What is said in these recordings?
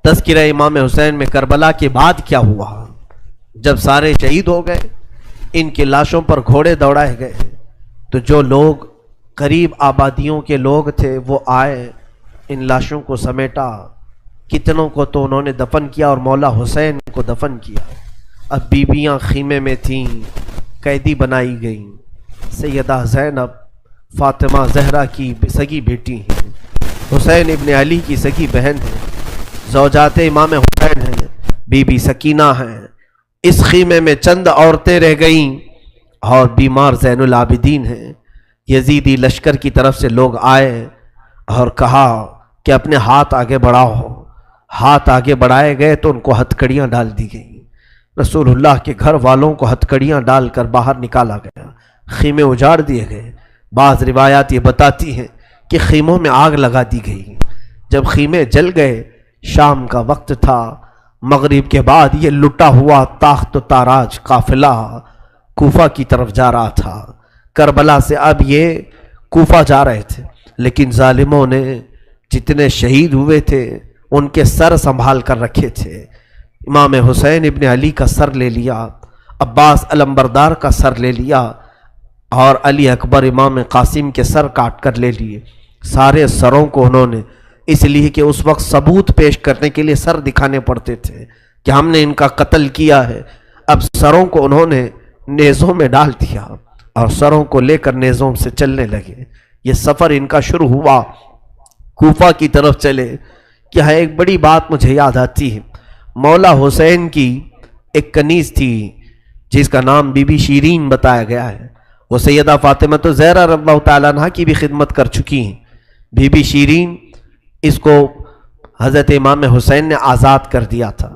تذکرہ امام حسین میں کربلا کے بعد کیا ہوا؟ جب سارے شہید ہو گئے، ان کی لاشوں پر گھوڑے دوڑائے گئے، تو جو لوگ قریب آبادیوں کے لوگ تھے وہ آئے، ان لاشوں کو سمیٹا، کتنوں کو تو انہوں نے دفن کیا اور مولا حسین کو دفن کیا۔ اب بیویاں خیمے میں تھیں، قیدی بنائی گئیں۔ سیدہ زینب فاطمہ زہرا کی سگی بیٹی ہیں، حسین ابن علی کی سگی بہن ہے، زوجات امام حسین ہیں، بی بی سکینہ ہیں۔ اس خیمے میں چند عورتیں رہ گئیں اور بیمار زین العابدین ہیں۔ یزیدی لشکر کی طرف سے لوگ آئے اور کہا کہ اپنے ہاتھ آگے بڑھاؤ۔ ہاتھ آگے بڑھائے گئے تو ان کو ہتھکڑیاں ڈال دی گئیں۔ رسول اللہ کے گھر والوں کو ہتھکڑیاں ڈال کر باہر نکالا گیا، خیمے اجاڑ دیے گئے۔ بعض روایات یہ بتاتی ہیں کہ خیموں میں آگ لگا دی گئی۔ جب خیمے جل گئے، شام کا وقت تھا، مغرب کے بعد یہ لٹا ہوا تاخت و تاراج قافلہ کوفہ کی طرف جا رہا تھا۔ کربلا سے اب یہ کوفہ جا رہے تھے، لیکن ظالموں نے جتنے شہید ہوئے تھے ان کے سر سنبھال کر رکھے تھے۔ امام حسین ابن علی کا سر لے لیا، عباس علمبردار کا سر لے لیا اور علی اکبر امام قاسم کے سر کاٹ کر لے لیے۔ سارے سروں کو انہوں نے، اس لیے کہ اس وقت ثبوت پیش کرنے کے لیے سر دکھانے پڑتے تھے کہ ہم نے ان کا قتل کیا ہے۔ اب سروں کو انہوں نے نیزوں میں ڈال دیا اور سروں کو لے کر نیزوں سے چلنے لگے۔ یہ سفر ان کا شروع ہوا، کوفہ کی طرف چلے۔ یہاں ایک بڑی بات مجھے یاد آتی ہے۔ مولا حسین کی ایک کنیز تھی جس کا نام بی بی شیرین بتایا گیا ہے۔ وہ سیدہ فاطمہ تو زہرا رضی اللہ تعالیٰ عنہ کی بھی خدمت کر چکی ہیں۔ بی بی شیرین، اس کو حضرت امام حسین نے آزاد کر دیا تھا۔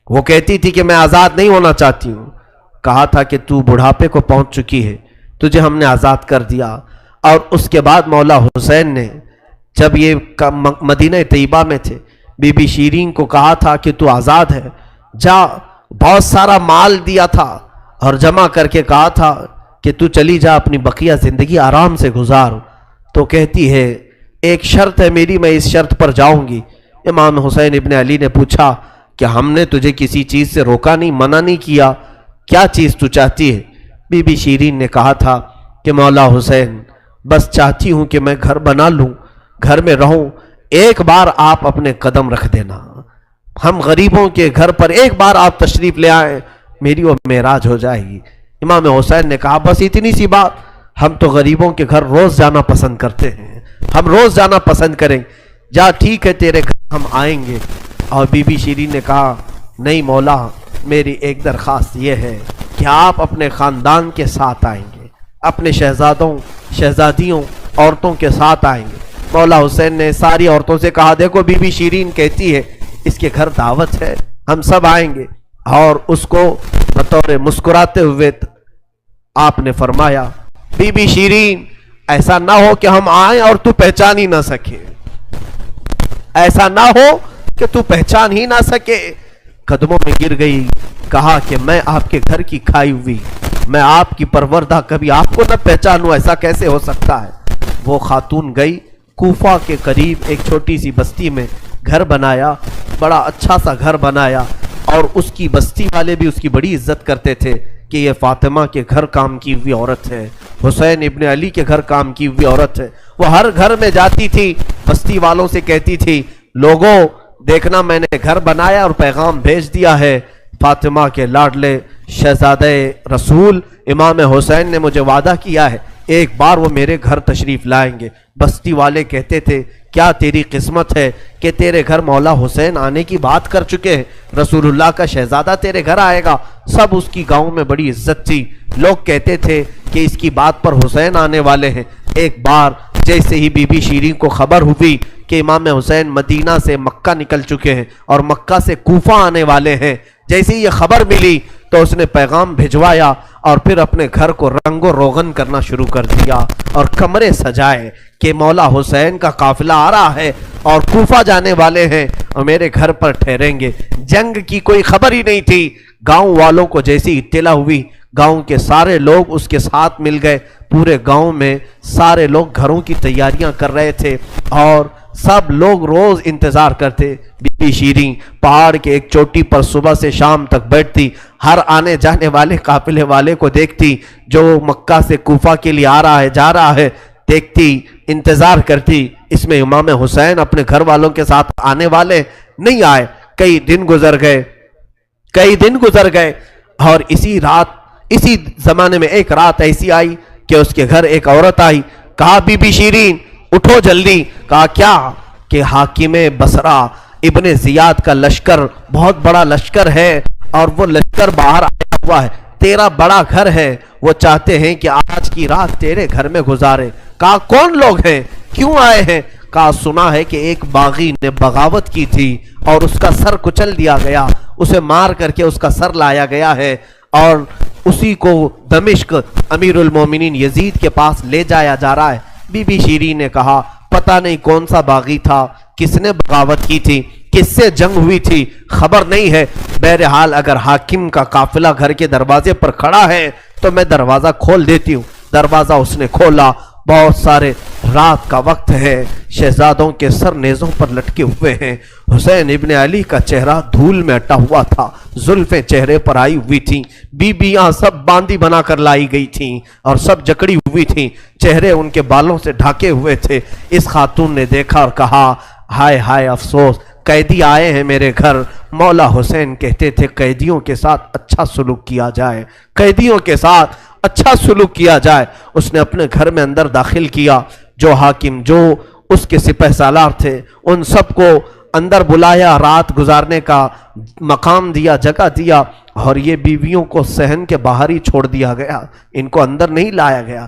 وہ کہتی تھی کہ میں آزاد نہیں ہونا چاہتی ہوں۔ کہا تھا کہ تو بڑھاپے کو پہنچ چکی ہے، تجھے ہم نے آزاد کر دیا۔ اور اس کے بعد مولا حسین نے جب یہ مدینہ طیبہ میں تھے، بی بی شیرین کو کہا تھا کہ تو آزاد ہے، جا۔ بہت سارا مال دیا تھا اور جمع کر کے کہا تھا کہ تو چلی جا، اپنی بقیہ زندگی آرام سے گزار۔ تو کہتی ہے ایک شرط ہے میری، میں اس شرط پر جاؤں گی۔ امام حسین ابن علی نے پوچھا کہ ہم نے تجھے کسی چیز سے روکا نہیں، منع نہیں کیا، کیا چیز تو چاہتی ہے؟ بی بی شیرین نے کہا تھا کہ مولا حسین، بس چاہتی ہوں کہ میں گھر بنا لوں، گھر میں رہوں، ایک بار آپ اپنے قدم رکھ دینا، ہم غریبوں کے گھر پر ایک بار آپ تشریف لے آئیں، میری وہ معراج ہو جائے گی۔ امام حسین نے کہا بس اتنی سی بات، ہم تو غریبوں کے گھر روز جانا پسند کرتے ہیں، ہم روز جانا پسند کریں، جا ٹھیک ہے تیرے گھر ہم آئیں گے۔ اور بی بی شیرین نے کہا نہیں مولا، میری ایک درخواست یہ ہے کہ آپ اپنے خاندان کے ساتھ آئیں گے، اپنے شہزادوں شہزادیوں عورتوں کے ساتھ آئیں گے۔ مولا حسین نے ساری عورتوں سے کہا دیکھو بی بی شیرین کہتی ہے اس کے گھر دعوت ہے، ہم سب آئیں گے۔ اور اس کو بطور مسکراتے ہوئے آپ نے فرمایا بی بی شیرین، ایسا نہ ہو کہ ہم آئیں اور تو پہچان ہی نہ سکے، ایسا نہ ہو کہ تو پہچان ہی نہ سکے۔ قدموں میں گر گئی، کہا کہ میں آپ کے گھر کی کھائی ہوئی، میں آپ کی پروردہ، کبھی آپ کو نہ پہچانوں، ایسا کیسے ہو سکتا ہے؟ وہ خاتون گئی، کوفہ کے قریب ایک چھوٹی سی بستی میں گھر بنایا، بڑا اچھا سا گھر بنایا، اور اس کی بستی والے بھی اس کی بڑی عزت کرتے تھے کہ یہ فاطمہ کے گھر کام کی ہوئی عورت ہے، حسین ابن علی کے گھر کام کی ہوئی عورت ہے۔ وہ ہر گھر میں جاتی تھی، بستی والوں سے کہتی تھی لوگوں دیکھنا میں نے گھر بنایا اور پیغام بھیج دیا ہے، فاطمہ کے لاڈلے شہزادے رسول امام حسین نے مجھے وعدہ کیا ہے ایک بار وہ میرے گھر تشریف لائیں گے۔ بستی والے کہتے تھے کیا تیری قسمت ہے کہ تیرے گھر مولا حسین آنے کی بات کر چکے ہیں، رسول اللہ کا شہزادہ تیرے گھر آئے گا۔ سب اس کی گاؤں میں بڑی عزت تھی، لوگ کہتے تھے کہ اس کی بات پر حسین آنے والے ہیں۔ ایک بار جیسے ہی بی بی شیرین کو خبر ہوئی کہ امام حسین مدینہ سے مکہ نکل چکے ہیں اور مکہ سے کوفہ آنے والے ہیں، جیسے ہی یہ خبر ملی تو اس نے پیغام بھجوایا اور پھر اپنے گھر کو رنگ و روغن کرنا شروع کر دیا اور کمرے سجائے کہ مولا حسین کا قافلہ آ رہا ہے اور کوفہ جانے والے ہیں اور میرے گھر پر ٹھہریں گے۔ جنگ کی کوئی خبر ہی نہیں تھی۔ گاؤں والوں کو جیسی اطلاع ہوئی، گاؤں کے سارے لوگ اس کے ساتھ مل گئے۔ پورے گاؤں میں سارے لوگ گھروں کی تیاریاں کر رہے تھے اور سب لوگ روز انتظار کرتے. بی بی شیریں پہاڑ کے ایک چوٹی پر صبح سے شام تک بیٹھتی, ہر آنے جانے والے قافلے والے کو دیکھتی, جو مکہ سے کوفہ کے لیے آ رہا ہے جا رہا ہے دیکھتی, انتظار کرتی. اس میں امام حسین اپنے گھر والوں کے ساتھ آنے والے نہیں آئے. کئی دن گزر گئے اور اسی زمانے میں ایک رات ایسی آئی کہ اس کے گھر ایک عورت آئی. کہا بی بی شیریں اٹھو جلدی. کہا کیا؟ کہ حاکم بصرہ ابن زیاد کا لشکر بہت بڑا لشکر ہے اور وہ لشکر باہر آیا ہوا ہے, تیرا بڑا گھر ہے, وہ چاہتے ہیں کہ آج کی رات تیرے گھر میں گزارے. کہا کون لوگ ہیں, کیوں آئے ہیں؟ کہا سنا ہے کہ ایک باغی نے بغاوت کی تھی اور اس کا سر کچل دیا گیا, اسے مار کر کے اس کا سر لایا گیا ہے اور اسی کو دمشق امیر المومنین یزید کے پاس لے جایا جا رہا ہے. بی بی شیریں نے کہا پتہ نہیں کون سا باغی تھا, کس نے بغاوت کی تھی, کس سے جنگ ہوئی تھی, خبر نہیں ہے. بہرحال اگر حاکم کا قافلہ گھر کے دروازے پر کھڑا ہے تو میں دروازہ کھول دیتی ہوں. دروازہ اس نے کھولا. بہت سارے رات کا وقت ہے, شہزادوں کے سر نیزوں پر لٹکے ہوئے ہیں. حسین ابن علی کا چہرہ دھول میں اٹا ہوا تھا, زلفیں چہرے پر آئی ہوئی تھیں, بیبیاں سب باندی بنا کر لائی گئی تھیں اور سب جکڑی ہوئی تھیں, چہرے ان کے بالوں سے ڈھاکے ہوئے تھے. اس خاتون نے دیکھا اور کہا ہائے ہائے افسوس, قیدی آئے ہیں میرے گھر. مولا حسین کہتے تھے قیدیوں کے ساتھ اچھا سلوک کیا جائے, قیدیوں کے ساتھ اچھا سلوک کیا جائے. اس نے اپنے گھر میں اندر داخل کیا, جو حاکم جو اس کے سپہ سالار تھے ان سب کو اندر بلایا, رات گزارنے کا مقام دیا, جگہ دیا, اور یہ بیویوں کو صحن کے باہر ہی چھوڑ دیا گیا, ان کو اندر نہیں لایا گیا.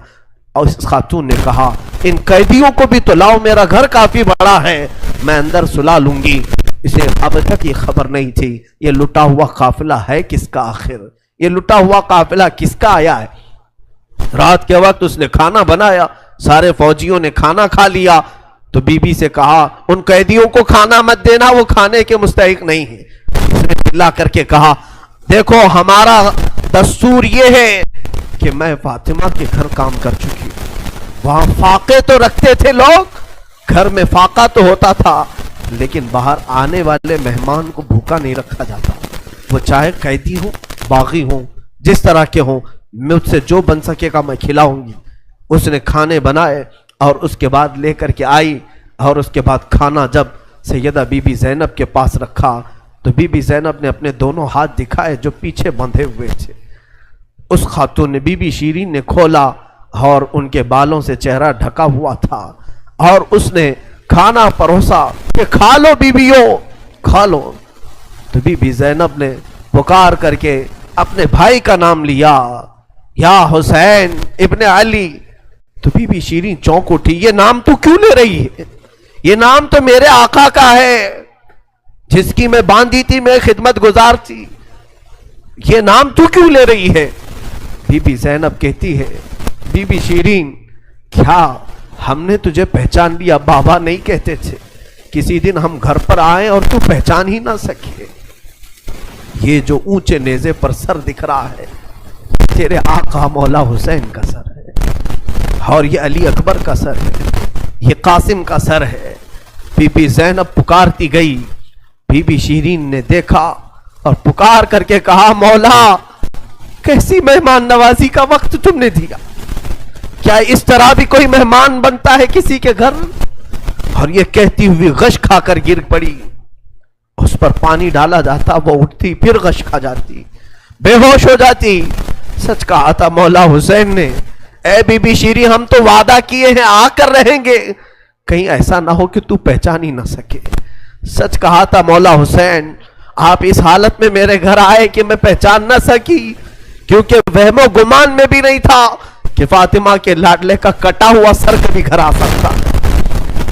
اور اس خاتون نے کہا ان قیدیوں کو بھی تو لاؤ, میرا گھر کافی بڑا ہے, میں اندر سلا لوں گی. اسے اب تک یہ خبر نہیں تھی یہ لٹا ہوا قافلہ ہے کس کا, آخر یہ لٹا ہوا قافلہ کس کا آیا ہے. رات کے وقت اس نے کھانا بنایا, سارے فوجیوں نے کھانا کھا لیا. تو بی بی سے کہا ان قیدیوں کو کھانا مت دینا, وہ کھانے کے مستحق نہیں ہیں. اس نے چلا کر کے کہا دیکھو ہمارا دستور یہ ہے کہ میں فاطمہ کے گھر کام کر چکی ہوں, وہاں فاقے تو رکھتے تھے لوگ, گھر میں فاقہ تو ہوتا تھا, لیکن باہر آنے والے مہمان کو بھوکا نہیں رکھا جاتا, وہ چاہے قیدی ہوں باغی ہوں جس طرح کے ہوں, مجھ سے جو بن سکے گا میں کھلاؤں گی. اس نے کھانے بنائے اور اس کے بعد لے کر کے آئی, اور اس کے بعد کھانا جب سیدہ بی بی زینب کے پاس رکھا تو بی بی زینب نے اپنے دونوں ہاتھ دکھائے جو پیچھے بندھے ہوئے تھے. اس خاتون نے بی بی شیریں نے کھولا اور ان کے بالوں سے چہرہ ڈھکا ہوا تھا, اور اس نے کھانا پروسا کہ کھا لو بیبیوں کھا لو. تو بی بی زینب نے پکار کر کے اپنے بھائی کا نام لیا, یا حسین ابن علی. تو بی بی شیریں چونک اٹھی, یہ نام تو کیوں لے رہی ہے, یہ نام تو میرے آقا کا ہے جس کی میں باندھی تھی, میں خدمت گزار تھی, یہ نام تو کیوں لے رہی ہے. بی بی زینب کہتی ہے بی بی شیریں کیا ہم نے تجھے پہچان لیا, بابا نہیں کہتے تھے, کسی دن ہم گھر پر آئیں اور تو پہچان ہی نہ سکے. یہ جو اونچے نیزے پر سر دکھ رہا ہے تیرے آقا مولا حسین کا سر ہے, اور یہ علی اکبر کا سر ہے, یہ قاسم کا سر ہے. بی بی زینب پکارتی گئی. بی بی شیریں نے دیکھا اور پکار کر کے کہا مولا کیسی مہمان نوازی کا وقت تم نے دیا, کیا اس طرح بھی کوئی مہمان بنتا ہے کسی کے گھر. اور یہ کہتی ہوئی غش کھا کر گر پڑی, اس پر پانی ڈالا جاتا, وہ اٹھتی پھر غش کھا جاتی, بے ہوش ہو جاتی. سچ کہا تھا مولا حسین نے, اے بی بی شیریں ہم تو وعدہ کیے ہیں آ کر رہیں گے, کہیں ایسا نہ ہو کہ تو پہچان ہی نہ سکے. سچ کہا تھا مولا حسین, آپ اس حالت میں میرے گھر آئے کہ میں پہچان نہ سکی, کیونکہ وہم و گمان میں بھی نہیں تھا کہ فاطمہ کے لاڈلے کا کٹا ہوا سر کبھی گھر آ سکتا.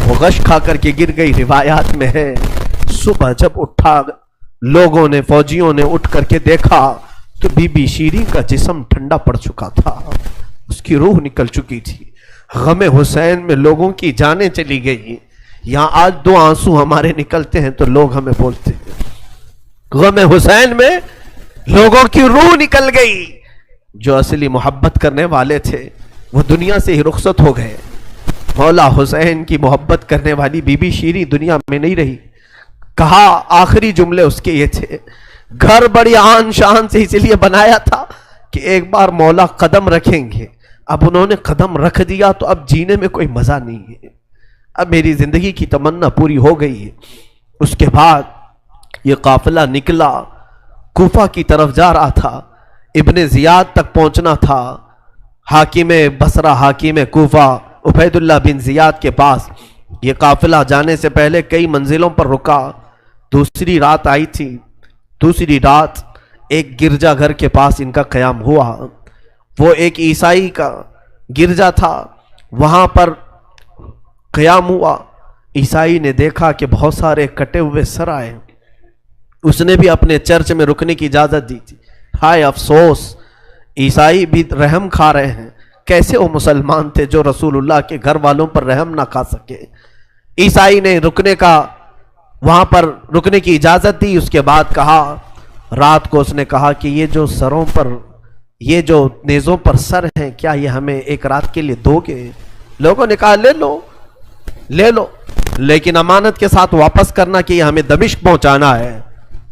وہ غش کھا کر کے گر گئی. روایات میں ہے صبح جب اٹھا لوگوں نے, فوجیوں نے اٹھ کر کے دیکھا تو بی بی شیریں کا جسم ٹھنڈا پڑ چکا تھا, اس کی روح نکل چکی تھی. غم حسین میں لوگوں کی جانیں چلی گئی. یہاں آج دو آنسو ہمارے نکلتے ہیں تو لوگ ہمیں بولتے ہیں غم حسین میں لوگوں کی روح نکل گئی. جو اصلی محبت کرنے والے تھے وہ دنیا سے ہی رخصت ہو گئے. مولا حسین کی محبت کرنے والی بی بی شیریں دنیا میں نہیں رہی. کہا آخری جملے اس کے یہ تھے، گھر بڑی آن شان سے اس لیے بنایا تھا کہ ایک بار مولا قدم رکھیں گے. اب انہوں نے قدم رکھ دیا تو اب جینے میں کوئی مزہ نہیں ہے، اب میری زندگی کی تمنا پوری ہو گئی ہے. اس کے بعد یہ قافلہ نکلا، کوفہ کی طرف جا رہا تھا، ابن زیاد تک پہنچنا تھا. حاکم بصرہ، حاکم کوفہ عبید اللہ بن زیاد کے پاس یہ قافلہ جانے سے پہلے کئی منزلوں پر رکا. دوسری رات آئی تھی. دوسری رات ایک گرجا گھر کے پاس ان کا قیام ہوا. وہ ایک عیسائی کا گرجا تھا، وہاں پر قیام ہوا. عیسائی نے دیکھا کہ بہت سارے کٹے ہوئے سر آئے. اس نے بھی اپنے چرچ میں رکنے کی اجازت دی تھی. ہائے افسوس، عیسائی بھی رحم کھا رہے ہیں. کیسے وہ مسلمان تھے جو رسول اللہ کے گھر والوں پر رحم نہ کھا سکے. عیسائی نے وہاں پر رکنے کی اجازت دی. اس کے بعد کہا، رات کو اس نے کہا کہ یہ جو سروں پر، یہ جو نیزوں پر سر ہیں، کیا یہ ہمیں ایک رات کے لیے دو گے؟ لوگوں نے کہا لے لو لے لو، لیکن امانت کے ساتھ واپس کرنا کہ یہ ہمیں دمشق پہنچانا ہے.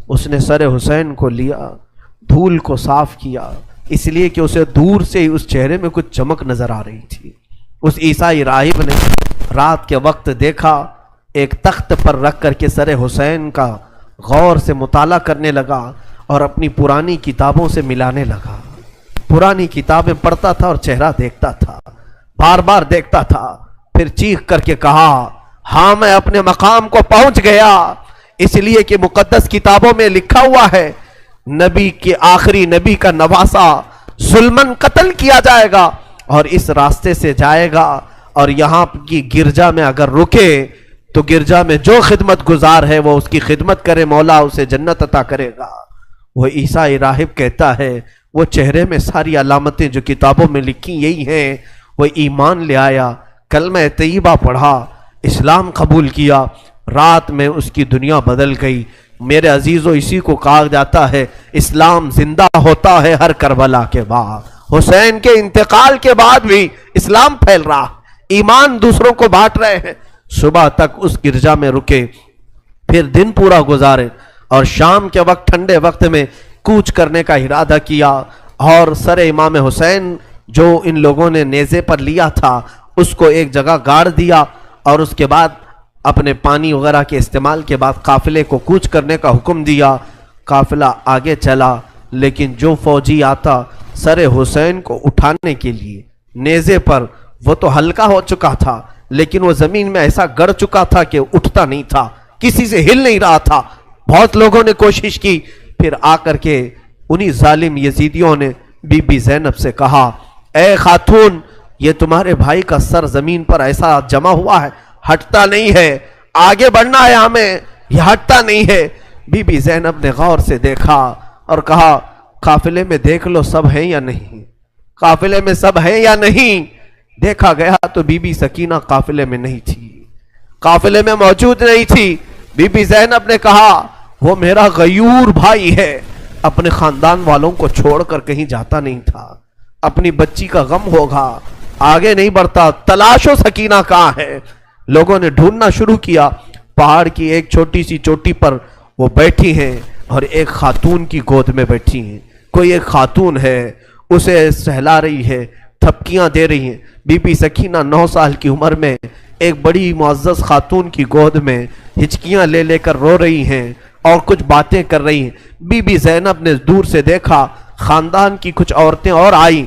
اس نے سر حسین کو لیا، دھول کو صاف کیا، اس لیے کہ اسے دور سے ہی اس چہرے میں کچھ چمک نظر آ رہی تھی. اس عیسائی راہب نے رات کے وقت دیکھا، ایک تخت پر رکھ کر کے سر حسین کا غور سے مطالعہ کرنے لگا اور اپنی پرانی کتابوں سے ملانے لگا. پرانی کتابیں پڑھتا تھا اور چہرہ دیکھتا تھا، بار بار دیکھتا تھا. پھر چیخ کر کے کہا، ہاں میں اپنے مقام کو پہنچ گیا، اس لیے کہ مقدس کتابوں میں لکھا ہوا ہے نبی کے آخری نبی کا نواسا ظلمن قتل کیا جائے گا اور اس راستے سے جائے گا، اور یہاں کی گرجا میں اگر رکے تو گرجا میں جو خدمت گزار ہے وہ اس کی خدمت کرے، مولا اسے جنت عطا کرے گا. وہ عیسائی راہب کہتا ہے وہ چہرے میں ساری علامتیں جو کتابوں میں لکھی یہی ہیں. وہ ایمان لے آیا، کلمہ طیبہ پڑھا، اسلام قبول کیا. رات میں اس کی دنیا بدل گئی. میرے عزیزو، اسی کو کہا جاتا ہے اسلام زندہ ہوتا ہے ہر کربلا کے بعد. حسین کے انتقال کے بعد بھی اسلام پھیل رہا، ایمان دوسروں کو بانٹ رہے ہیں. صبح تک اس گرجا میں رکے، پھر دن پورا گزارے اور شام کے وقت ٹھنڈے وقت میں کوچ کرنے کا ارادہ کیا. اور سر امام حسین جو ان لوگوں نے نیزے پر لیا تھا اس کو ایک جگہ گاڑ دیا، اور اس کے بعد اپنے پانی وغیرہ کے استعمال کے بعد قافلے کو کوچ کرنے کا حکم دیا. قافلہ آگے چلا، لیکن جو فوجی آتا سر حسین کو اٹھانے کے لیے نیزے پر، وہ تو ہلکا ہو چکا تھا لیکن وہ زمین میں ایسا گڑ چکا تھا کہ اٹھتا نہیں تھا، کسی سے ہل نہیں رہا تھا. بہت لوگوں نے کوشش کی. پھر آ کر کے انہی ظالم یزیدیوں نے بی بی زینب سے کہا، اے خاتون، یہ تمہارے بھائی کا سر زمین پر ایسا جمع ہوا ہے، ہٹتا نہیں ہے، آگے بڑھنا ہے ہمیں، یہ ہٹتا نہیں ہے. بی بی زینب نے غور سے دیکھا اور کہا، قافلے میں دیکھ لو سب ہیں یا نہیں، قافلے میں سب ہیں یا نہیں. دیکھا گیا تو بی بی سکینہ قافلے میں نہیں تھی، قافلے میں موجود نہیں تھی. بی بی زینب نے کہا، وہ میرا غیور بھائی ہے، اپنے خاندان والوں کو چھوڑ کر کہیں جاتا نہیں تھا، اپنی بچی کا غم ہوگا، آگے نہیں بڑھتا، تلاش و سکینہ کہاں ہے. لوگوں نے ڈھونڈنا شروع کیا. پہاڑ کی ایک چھوٹی سی چوٹی پر وہ بیٹھی ہیں اور ایک خاتون کی گود میں بیٹھی ہیں. کوئی ایک خاتون ہے، اسے سہلا رہی ہے، تھپکیاں دے رہی ہیں. بی بی سکینہ 9 سال کی عمر میں ایک بڑی معزز خاتون کی گود میں ہچکیاں لے لے کر رو رہی ہیں اور کچھ باتیں کر رہی ہیں. بی بی زینب نے دور سے دیکھا، خاندان کی کچھ عورتیں اور آئیں،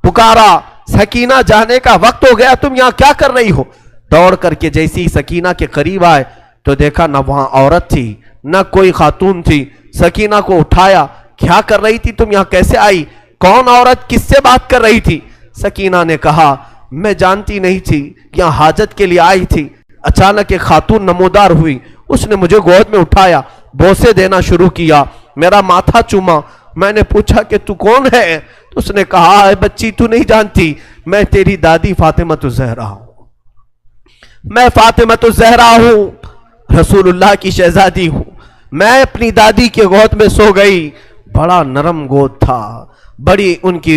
پکارا، سکینہ جانے کا وقت ہو گیا، تم یہاں کیا کر رہی ہو؟ دوڑ کر کے جیسی سکینہ کے قریب آئے تو دیکھا نہ وہاں عورت تھی نہ کوئی خاتون تھی. سکینہ کو اٹھایا، کیا کر رہی تھی تم، یہاں کیسے آئی، کون عورت، کس سے بات کر رہی تھی؟ سکینہ نے کہا، میں جانتی نہیں تھی، یہاں حاجت کے لیے آئی تھی، اچانک ایک خاتون نمودار ہوئی، اس نے مجھے گود میں اٹھایا، بوسے دینا شروع کیا، میرا ماتھا چوما. میں نے پوچھا کہ تو کون ہے؟ تو اس نے کہا، اے بچی تو نہیں جانتی، میں تیری دادی فاطمۃ الزہرا ہوں، میں فاطمۃ الزہرا ہوں، رسول اللہ کی شہزادی ہوں. میں اپنی دادی کے گود میں سو گئی، بڑا نرم گود تھا، بڑی ان کی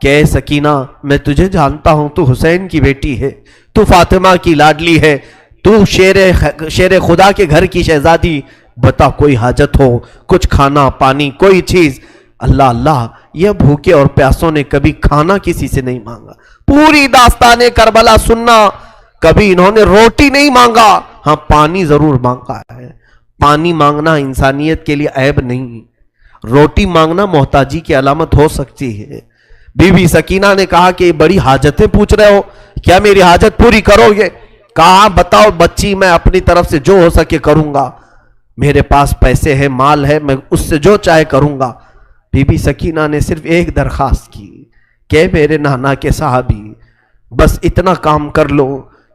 کہ اے سکینہ میں تجھے جانتا ہوں، تو حسین کی بیٹی ہے، تو فاطمہ کی لاڈلی ہے، تو شیر خدا کے گھر کی شہزادی، بتا کوئی حاجت ہو، کچھ کھانا پانی کوئی چیز۔ اللہ اللہ، یہ بھوکے اور پیاسوں نے کبھی کھانا کسی سے نہیں مانگا۔ پوری داستان کربلا سننا، کبھی انہوں نے روٹی نہیں مانگا، ہاں پانی ضرور مانگا ہے۔ پانی مانگنا انسانیت کے لیے عیب نہیں، روٹی مانگنا محتاجی کی علامت ہو سکتی ہے۔ بی بی سکینہ نے کہا کہ بڑی حاجتیں پوچھ رہے ہو، کیا میری حاجت پوری کرو گے؟ کہا بتاؤ بچی، میں اپنی طرف سے جو ہو سکے کروں گا، میرے پاس پیسے ہیں، مال ہے، میں اس سے جو چاہے کروں گا۔ بی بی سکینہ نے صرف ایک درخواست کی کہ میرے نانا کے صحابی، بس اتنا کام کر لو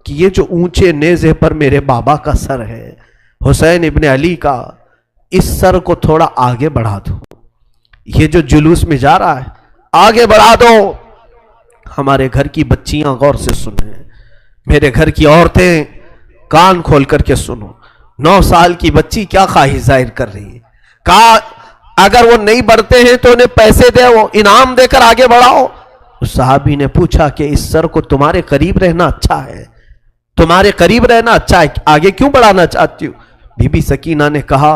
کہ یہ جو اونچے نیزے پر میرے بابا کا سر ہے، حسین ابن علی کا، اس سر کو تھوڑا آگے بڑھا دو، یہ جو جلوس میں جا رہا ہے آگے بڑھا دو۔ ہمارے گھر کی بچیاں غور سے سنیں، میرے گھر کی عورتیں کان کھول کر کے سنو، 9 سال کی بچی کیا خواہش ظاہر کر رہی ہے۔ کہا اگر وہ نہیں بڑھتے ہیں تو انہیں پیسے دے، وہ انعام دے کر آگے بڑھاؤ۔ اس صحابی نے پوچھا کہ اس سر کو تمہارے قریب رہنا اچھا ہے، تمہارے قریب رہنا اچھا ہے، آگے کیوں بڑھانا چاہتی ہو؟ بی بی سکینہ نے کہا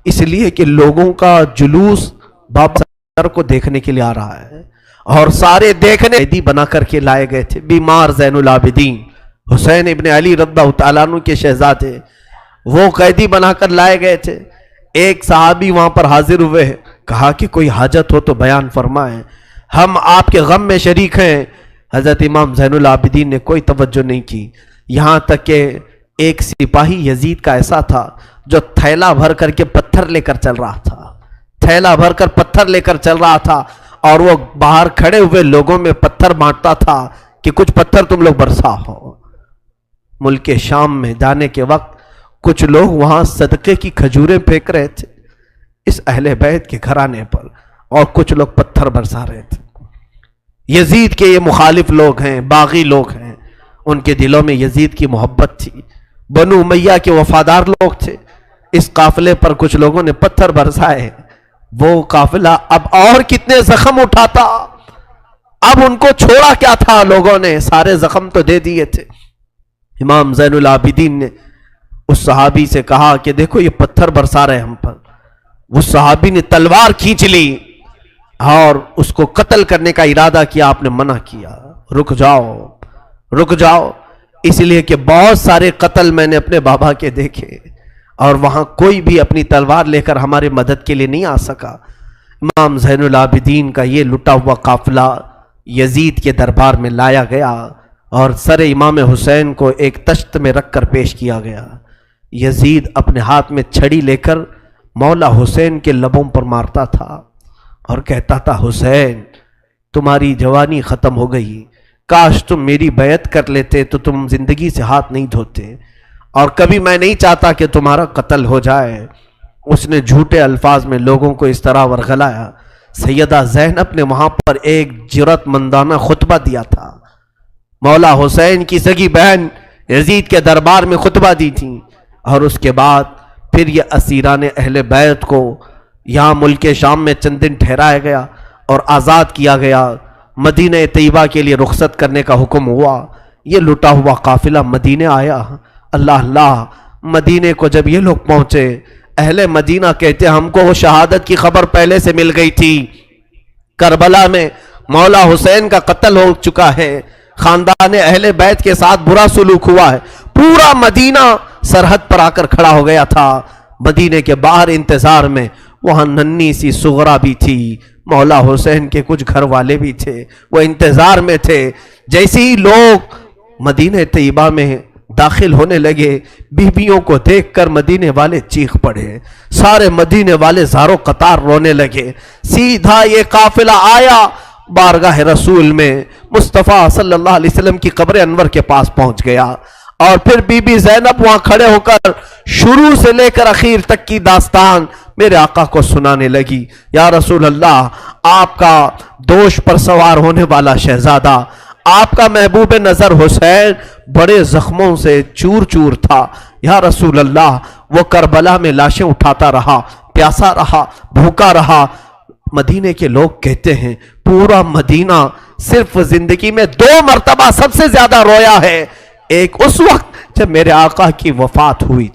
اس لیے کہ لوگوں کا جلوس بابا سر کو دیکھنے کے لیے آ رہا ہے، اور سارے دیکھنے قیدی بنا کر کے لائے گئے تھے۔ بیمار زین العابدین حسین ابن علی رضی اللہ تعالیٰ عنہ کے شہزادے، وہ قیدی بنا کر لائے گئے تھے۔ ایک صحابی وہاں پر حاضر ہوئے، کہا کہ کوئی حاجت ہو تو بیان فرمائیں، ہم آپ کے غم میں شریک ہیں۔ حضرت امام زین العابدین نے کوئی توجہ نہیں کی، یہاں تک کہ ایک سپاہی یزید کا ایسا تھا جو تھیلا بھر کر کے پتھر لے کر چل رہا تھا، تھیلا بھر کر پتھر لے کر چل رہا تھا، اور وہ باہر کھڑے ہوئے لوگوں میں پتھر بانٹتا تھا کہ کچھ پتھر تم لوگ برسا ہو۔ ملک شام میں جانے کے وقت کچھ لوگ وہاں صدقے کی کھجوریں پھینک رہے تھے اس اہل بیت کے گھرانے پر، اور کچھ لوگ پتھر برسا رہے تھے۔ یزید کے یہ مخالف لوگ ہیں، باغی لوگ ہیں، ان کے دلوں میں یزید کی محبت تھی، بنو امیہ کے وفادار لوگ تھے۔ اس قافلے پر کچھ لوگوں نے پتھر برسائے، وہ قافلہ اب اور کتنے زخم اٹھاتا، اب ان کو چھوڑا کیا تھا، لوگوں نے سارے زخم تو دے دیے تھے۔ امام زین العابدین نے اس صحابی سے کہا کہ دیکھو یہ پتھر برسا رہے ہم پر۔ وہ صحابی نے تلوار کھینچ لی اور اس کو قتل کرنے کا ارادہ کیا، آپ نے منع کیا، رک جاؤ رک جاؤ، اس لیے کہ بہت سارے قتل میں نے اپنے بابا کے دیکھے، اور وہاں کوئی بھی اپنی تلوار لے کر ہمارے مدد کے لیے نہیں آ سکا۔ امام زین العابدین کا یہ لٹا ہوا قافلہ یزید کے دربار میں لایا گیا، اور سر امام حسین کو ایک تشت میں رکھ کر پیش کیا گیا۔ یزید اپنے ہاتھ میں چھڑی لے کر مولا حسین کے لبوں پر مارتا تھا اور کہتا تھا حسین تمہاری جوانی ختم ہو گئی، کاش تم میری بیعت کر لیتے تو تم زندگی سے ہاتھ نہیں دھوتے، اور کبھی میں نہیں چاہتا کہ تمہارا قتل ہو جائے۔ اس نے جھوٹے الفاظ میں لوگوں کو اس طرح ورغلایا۔ سیدہ زینب نے وہاں پر ایک جرأت مندانہ خطبہ دیا تھا، مولا حسین کی سگی بہن یزید کے دربار میں خطبہ دی تھی، اور اس کے بعد پھر یہ اسیران اہل بیت کو یہاں ملک شام میں چند دن ٹھہرایا گیا اور آزاد کیا گیا، مدینہ طیبہ کے لیے رخصت کرنے کا حکم ہوا۔ یہ لٹا ہوا قافلہ مدینہ آیا۔ اللہ اللہ، مدینے کو جب یہ لوگ پہنچے، اہل مدینہ کہتے ہم کو وہ شہادت کی خبر پہلے سے مل گئی تھی، کربلا میں مولا حسین کا قتل ہو چکا ہے، خاندان اہل بیت کے ساتھ برا سلوک ہوا ہے۔ پورا مدینہ سرحد پر آ کر کھڑا ہو گیا تھا، مدینے کے باہر انتظار میں۔ وہاں ننھی سی سغرا بھی تھی، مولا حسین کے کچھ گھر والے بھی تھے، وہ انتظار میں تھے۔ جیسے ہی لوگ مدینہ طیبہ میں داخل ہونے لگے، بیویوں کو دیکھ کر مدینے والے چیخ پڑے، سارے مدینے والے زاروں قطار رونے لگے۔ سیدھا یہ قافلہ آیا بارگاہ رسول میں، مصطفیٰ صلی اللہ علیہ وسلم کی قبر انور کے پاس پہنچ گیا، اور پھر بی بی زینب وہاں کھڑے ہو کر شروع سے لے کر اخیر تک کی داستان میرے آقا کو سنانے لگی۔ یا رسول اللہ، آپ کا دوش پر سوار ہونے والا شہزادہ، آپ کا محبوب نظر حسین بڑے زخموں سے چور چور تھا۔ یا رسول اللہ، وہ کربلا میں لاشیں اٹھاتا رہا، پیاسا رہا، بھوکا رہا۔ مدینے کے لوگ کہتے ہیں پورا مدینہ صرف زندگی میں 2 مرتبہ سب سے زیادہ رویا ہے. ایک اس وقت جب میرے آقا کی وفات ہوئی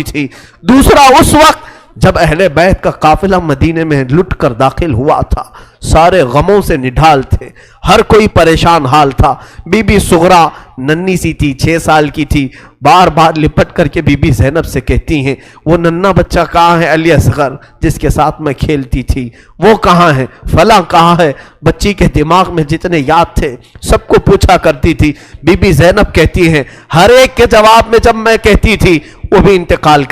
تھی، دوسرا اس وقت جب اہل بیت کا قافلہ مدینے میں لٹ کر داخل ہوا تھا. سارے غموں سے نڈھال تھے، ہر کوئی پریشان حال تھا. بی بی صغرا ننی سی تھی، 6 سال کی تھی. بار بار لپٹ کر کے بی بی زینب سے کہتی ہیں وہ ننھا بچہ کہاں ہے علی اصغر جس کے ساتھ میں کھیلتی تھی، وہ کہاں ہے، فلاں کہاں ہے. بچی کے دماغ میں جتنے یاد تھے سب کو پوچھا کرتی تھی. بی بی زینب کہتی ہیں ہر ایک کے جواب میں جب میں کہتی تھی وہ بھی انتقال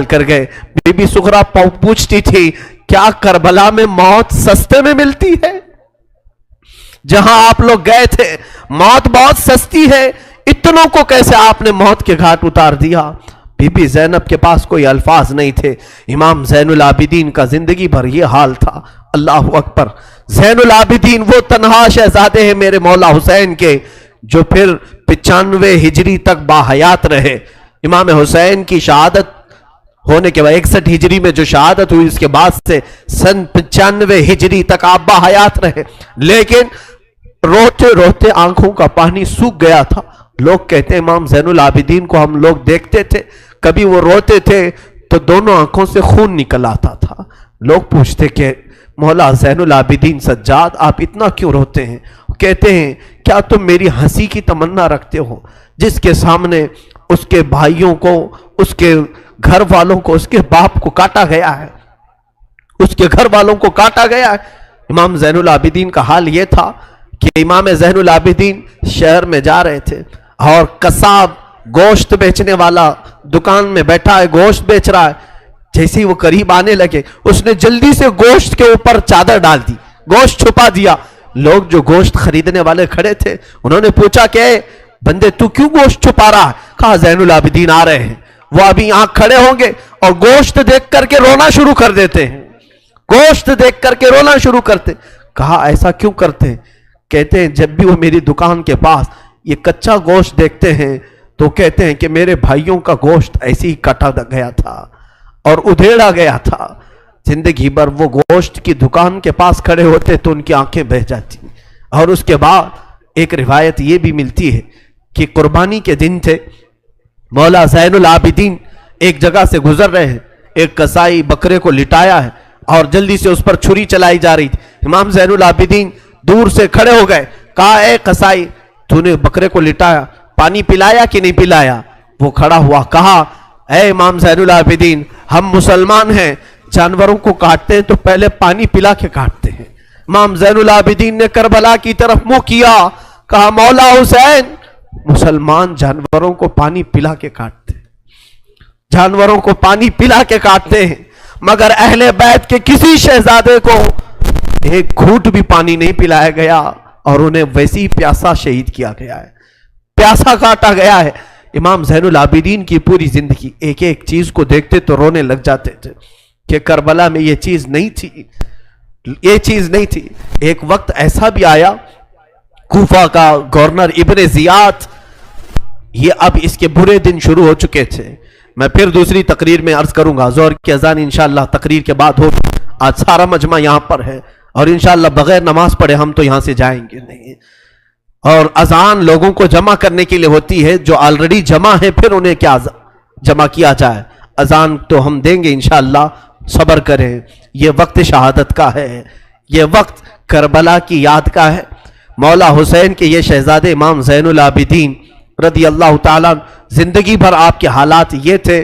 کر گئے. بی بی صغرا پوچھتی تھی کیا کربلا میں موت سستے میں ملتی ہے؟ جہاں آپ لوگ گئے تھے موت بہت سستی ہے، اتنوں کو کیسے آپ نے موت کے گھاٹ اتار دیا؟ بی بی زینب کے پاس کوئی الفاظ نہیں تھے. امام زین العابدین کا زندگی بھر یہ حال تھا. اللہ اکبر. زین العابدین وہ تنہا شہزادے ہیں میرے مولا حسین کے جو پھر 95 ہجری تک باحیات رہے. امام حسین کی شہادت ہونے کے بعد 61 ہجری میں جو شہادت ہوئی اس کے بعد سے سن 95 ہجری تک آپ باحیات رہے، لیکن روتے روتے آنکھوں کا پانی سوکھ گیا تھا. لوگ کہتے ہیں امام زین العابدین کو ہم لوگ دیکھتے تھے، کبھی وہ روتے تھے تو دونوں آنکھوں سے خون نکل آتا تھا. لوگ پوچھتے کہ مولا زین العابدین سجاد آپ اتنا کیوں روتے ہیں؟ کہتے ہیں کیا تم میری ہنسی کی تمنا رکھتے ہو جس کے سامنے اس کے بھائیوں کو، اس کے گھر والوں کو، اس کے باپ کو کاٹا گیا ہے، اس کے گھر والوں کو کاٹا گیا ہے. امام زین العابدین کا حال یہ تھا کہ امام زین العابدین شہر میں جا رہے تھے اور قصاب گوشت بیچنے والا دکان میں بیٹھا ہے، گوشت بیچ رہا ہے. جیسے ہی وہ قریب آنے لگے اس نے جلدی سے گوشت کے اوپر چادر ڈال دی، گوشت چھپا دیا. لوگ جو گوشت خریدنے والے کھڑے تھے انہوں نے پوچھا کہ بندے تو کیوں گوشت چھپا رہا ہے؟ کہا زین العابدین آ رہے ہیں. وہ ابھی یہاں کھڑے ہوں گے اور گوشت دیکھ کر کے رونا شروع کر دیتے ہیں، گوشت دیکھ کر کے رونا شروع کرتے. کہا ایسا کیوں کرتے ہیں؟ کہتے ہیں جب بھی وہ میری دکان کے پاس یہ کچا گوشت دیکھتے ہیں تو کہتے ہیں کہ میرے بھائیوں کا گوشت ایسے ہی کٹا گیا تھا اور ادھیڑا گیا تھا. زندگی بھر وہ گوشت کی دکان کے پاس کھڑے ہوتے تو ان کی آنکھیں بہہ جاتی. اور اس کے بعد ایک روایت یہ بھی ملتی ہے کہ قربانی کے دن تھے، مولا زین العابدین ایک جگہ سے گزر رہے ہیں، ایک قصائی بکرے کو لٹایا ہے اور جلدی سے اس پر چھری چلائی جا رہی تھی. امام زین العابدین دور سے کھڑے ہو گئے. کہا اے قصائی تو نے بکرے کو لٹایا، پانی پلایا کہ نہیں پلایا؟ وہ کھڑا ہوا. کہا اے امام زین العابدین ہم مسلمان ہیں، جانوروں کو کاٹتے ہیں تو پہلے پانی پلا کے کاٹتے ہیں. امام زین العابدین نے کربلا کی طرف منہ کیا. کہا مولا حسین مسلمان جانوروں کو پانی پلا کے کاٹتے ہیں، جانوروں کو پانی پلا کے کاٹتے ہیں، مگر اہل بیت کے کسی شہزادے کو ایک گھونٹ بھی پانی نہیں پلایا گیا اور انہیں ویسی پیاسا شہید کیا گیا ہے، پیاسا کاٹا گیا ہے. امام زین العابدین کی پوری زندگی ایک ایک چیز کو دیکھتے تو رونے لگ جاتے تھے کہ کربلا میں یہ چیز نہیں تھی، یہ چیز نہیں تھی. ایک وقت ایسا بھی آیا، کوفہ کا گورنر ابن زیاد، یہ اب اس کے برے دن شروع ہو چکے تھے. میں پھر دوسری تقریر میں عرض کروں گا، ظہر کی اذان انشاءاللہ تقریر کے بعد ہوگی. آج سارا مجمع یہاں پر ہے اور انشاءاللہ بغیر نماز پڑھے ہم تو یہاں سے جائیں گے نہیں. اور اذان لوگوں کو جمع کرنے کے لیے ہوتی ہے، جو آلریڈی جمع ہے پھر انہیں کیا جمع کیا جائے. اذان تو ہم دیں گے انشاءاللہ، صبر کریں. یہ وقت شہادت کا ہے، یہ وقت کربلا کی یاد کا ہے. مولا حسین کے یہ شہزادے امام زین العابدین رضی اللہ تعالیٰ، زندگی بھر آپ کے حالات یہ تھے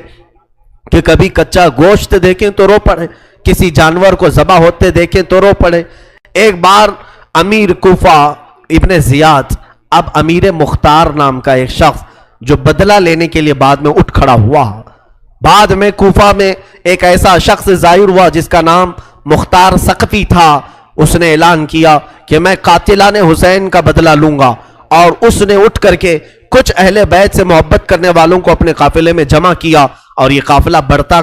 کہ کبھی کچا گوشت دیکھیں تو رو پڑے، کسی جانور کو ذبح ہوتے دیکھیں تو رو پڑے. ایک بار امیر کوفہ ابن زیاد، اب امیر مختار نام کا ایک شخص جو بدلہ لینے کے لیے بعد میں اٹھ کھڑا ہوا. بعد میں کوفہ میں ایک ایسا شخص ظاہر ہوا جس کا نام مختار ثقفی تھا. اس نے اعلان کیا کہ میں قاتلان حسین کا بدلہ لوں گا، اور اس نے اٹھ کر کے کچھ اہل بیت سے محبت کرنے والوں کو اپنے قافلے میں جمع کیا اور یہ قافلہ بڑھتا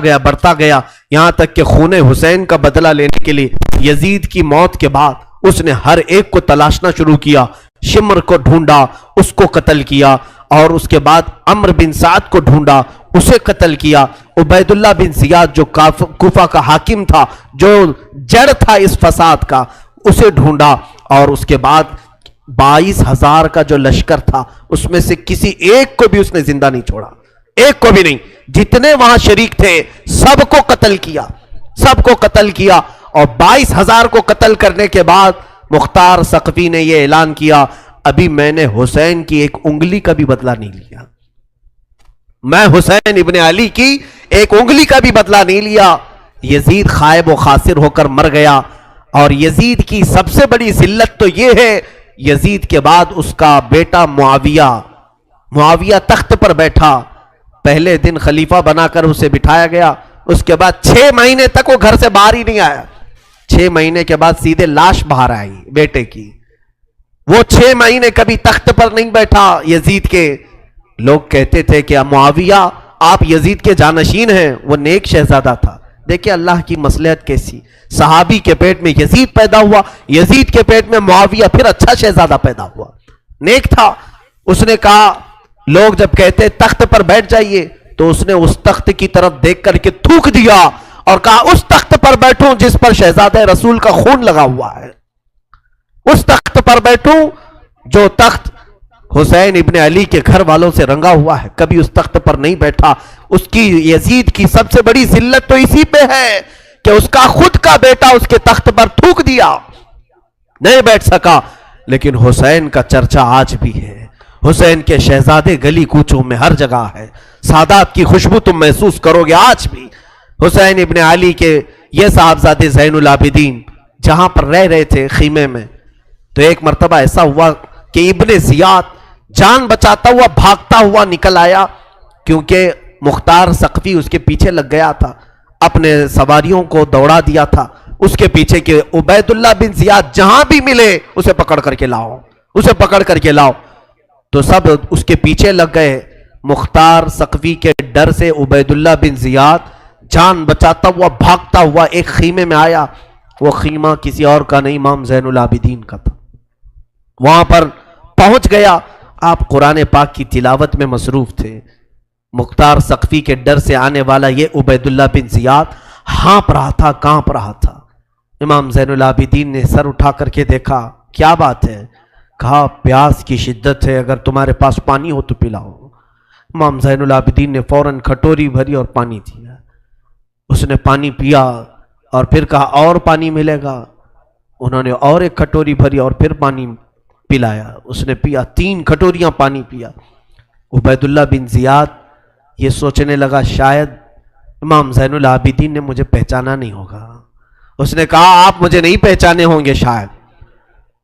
گیا یہاں تک کہ خون حسین کا بدلہ لینے کے لیے یزید کی موت کے بعد اس نے ہر ایک کو تلاشنا شروع کیا، شمر کو ڈھونڈا، اس کو قتل کیا اور اس کے بعد عمرو بن سعد کو ڈھونڈا، اسے قتل کیا۔ عبید اللہ بن زیاد جو کوفہ کا حاکم تھا، جو جڑ تھا اس فساد کا، اسے ڈھونڈا، اور اس کے بعد 22,000 کا جو لشکر تھا اس میں سے کسی ایک کو بھی اس نے زندہ نہیں چھوڑا، ایک کو بھی نہیں، جتنے وہاں شریک تھے سب کو قتل کیا، سب کو قتل کیا۔ اور 22,000 کو قتل کرنے کے بعد مختار ثقفی نے یہ اعلان کیا، ابھی میں نے حسین کی ایک انگلی کا بھی بدلہ نہیں لیا، میں حسین ابن علی کی ایک انگلی کا بھی بدلہ نہیں لیا۔ یزید خائب و خاسر ہو کر مر گیا، اور یزید کی سب سے بڑی ذلت تو یہ ہے، یزید کے بعد اس کا بیٹا معاویہ تخت پر بیٹھا، پہلے دن خلیفہ بنا کر اسے بٹھایا گیا، اس کے بعد 6 مہینے تک وہ گھر سے باہر ہی نہیں آیا، 6 مہینے کے بعد سیدھے لاش باہر آئی بیٹے کی، وہ 6 مہینے کبھی تخت پر نہیں بیٹھا یزید کے۔ لوگ کہتے تھے کہ معاویہ آپ یزید کے جانشین ہیں، وہ نیک شہزادہ تھا۔ دیکھیں اللہ کی مصلحت کیسی، صحابی کے پیٹ میں یزید پیدا ہوا، یزید کے پیٹ میں معاویہ، پھر اچھا شہزادہ پیدا ہوا، نیک تھا۔ اس نے کہا، لوگ جب کہتے تخت پر بیٹھ جائیے تو اس نے اس تخت کی طرف دیکھ کر کے تھوک دیا اور کہا اس تخت پر بیٹھوں جس پر شہزادہ رسول کا خون لگا ہوا ہے، اس تخت پر بیٹھوں جو تخت حسین ابن علی کے گھر والوں سے رنگا ہوا ہے، کبھی اس تخت پر نہیں بیٹھا۔ اس کی یزید کی سب سے بڑی ذلت تو اسی پہ ہے کہ اس کا خود کا بیٹا اس کے تخت پر تھوک دیا، نہیں بیٹھ سکا۔ لیکن حسین کا چرچا آج بھی ہے، حسین کے شہزادے گلی کوچوں میں ہر جگہ ہے، سادات کی خوشبو تم محسوس کرو گے آج بھی۔ حسین ابن علی کے یہ صاحبزادے زین العابدین جہاں پر رہ رہے تھے خیمے میں، تو ایک مرتبہ ایسا ہوا کہ ابن زیاد جان بچاتا ہوا بھاگتا ہوا نکل آیا، کیونکہ مختار ثقفی اس کے پیچھے لگ گیا تھا، اپنے سواریوں کو دوڑا دیا تھا اس کے پیچھے کہ عبید اللہ بن زیاد جہاں بھی ملے اسے پکڑ کر کے لاؤ، اسے پکڑ کر کے لاؤ۔ تو سب اس کے پیچھے لگ گئے۔ مختار ثقفی کے ڈر سے عبید اللہ بن زیاد جان بچاتا ہوا بھاگتا ہوا ایک خیمے میں آیا، وہ خیمہ کسی اور کا نہیں، امام زین العابدین کا تھا۔ وہاں پر پہنچ گیا، آپ قرآن پاک کی تلاوت میں مصروف تھے۔ مختار ثقفی کے ڈر سے آنے والا یہ عبید اللہ بن زیاد ہانپ رہا تھا، کانپ رہا تھا۔ امام زین العابدین نے سر اٹھا کر کے دیکھا، کیا بات ہے؟ کہا پیاس کی شدت ہے، اگر تمہارے پاس پانی ہو تو پلاؤ۔ امام زین العابدین نے فوراً کھٹوری بھری اور پانی دیا، اس نے پانی پیا اور پھر کہا اور پانی ملے گا، انہوں نے اور ایک کھٹوری بھری اور پھر پانی پلایا، اس نے پیا، 3 کھٹوریاں پانی پیا۔ عبید اللہ بن زیاد یہ سوچنے لگا شاید امام زین العابدین نے مجھے پہچانا نہیں ہوگا۔ اس نے کہا آپ مجھے نہیں پہچانے ہوں گے شاید۔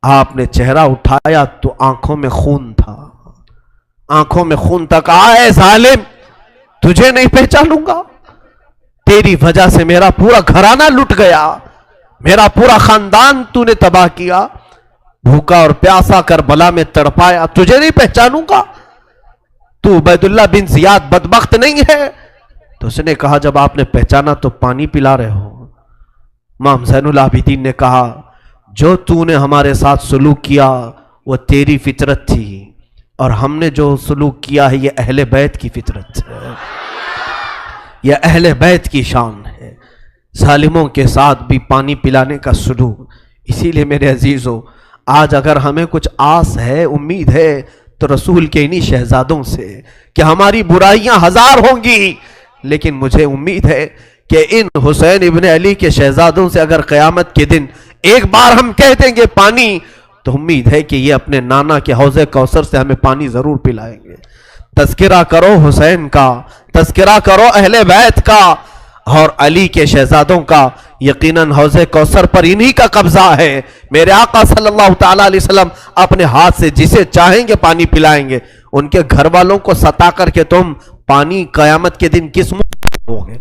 آپ نے چہرہ اٹھایا تو آنکھوں میں خون تھا، آنکھوں میں خون تھا۔ کہا اے ظالم، تجھے نہیں پہچانوں گا؟ تیری وجہ سے میرا پورا گھرانہ لٹ گیا، میرا پورا خاندان تو نے تباہ کیا، بھوکا اور پیاسا کربلا میں تڑپایا، تجھے نہیں پہچانوں گا؟ تو عبید اللہ بن زیاد بدبخت نہیں ہے؟ تو اس نے کہا جب آپ نے پہچانا تو پانی پلا رہے ہو۔ امام زین العابدین نے کہا جو تو نے ہمارے ساتھ سلوک کیا وہ تیری فطرت تھی، اور ہم نے جو سلوک کیا ہے یہ اہل بیت کی فطرت ہے، یہ اہل بیت کی شان ہے، ظالموں کے ساتھ بھی پانی پلانے کا سلوک۔ اسی لیے میرے عزیزو، آج اگر ہمیں کچھ آس ہے، امید ہے، تو رسول کے انہی شہزادوں سے کہ ہماری برائیاں 1000 ہوں گی، لیکن مجھے امید ہے کہ ان حسین ابن علی کے شہزادوں سے اگر قیامت کے دن ایک بار ہم کہہ دیں گے پانی، تو امید ہے کہ یہ اپنے نانا کے حوض کوثر سے ہمیں پانی ضرور پلائیں گے۔ تذکرہ کرو حسین کا، تذکرہ کرو اہل بیت کا اور علی کے شہزادوں کا، یقیناً حوض کوثر پر انہی کا قبضہ ہے۔ میرے آقا صلی اللہ تعالیٰ علیہ وسلم اپنے ہاتھ سے جسے چاہیں گے پانی پلائیں گے۔ ان کے گھر والوں کو ستا کر کے تم پانی قیامت کے دن کس منہ ہوگے،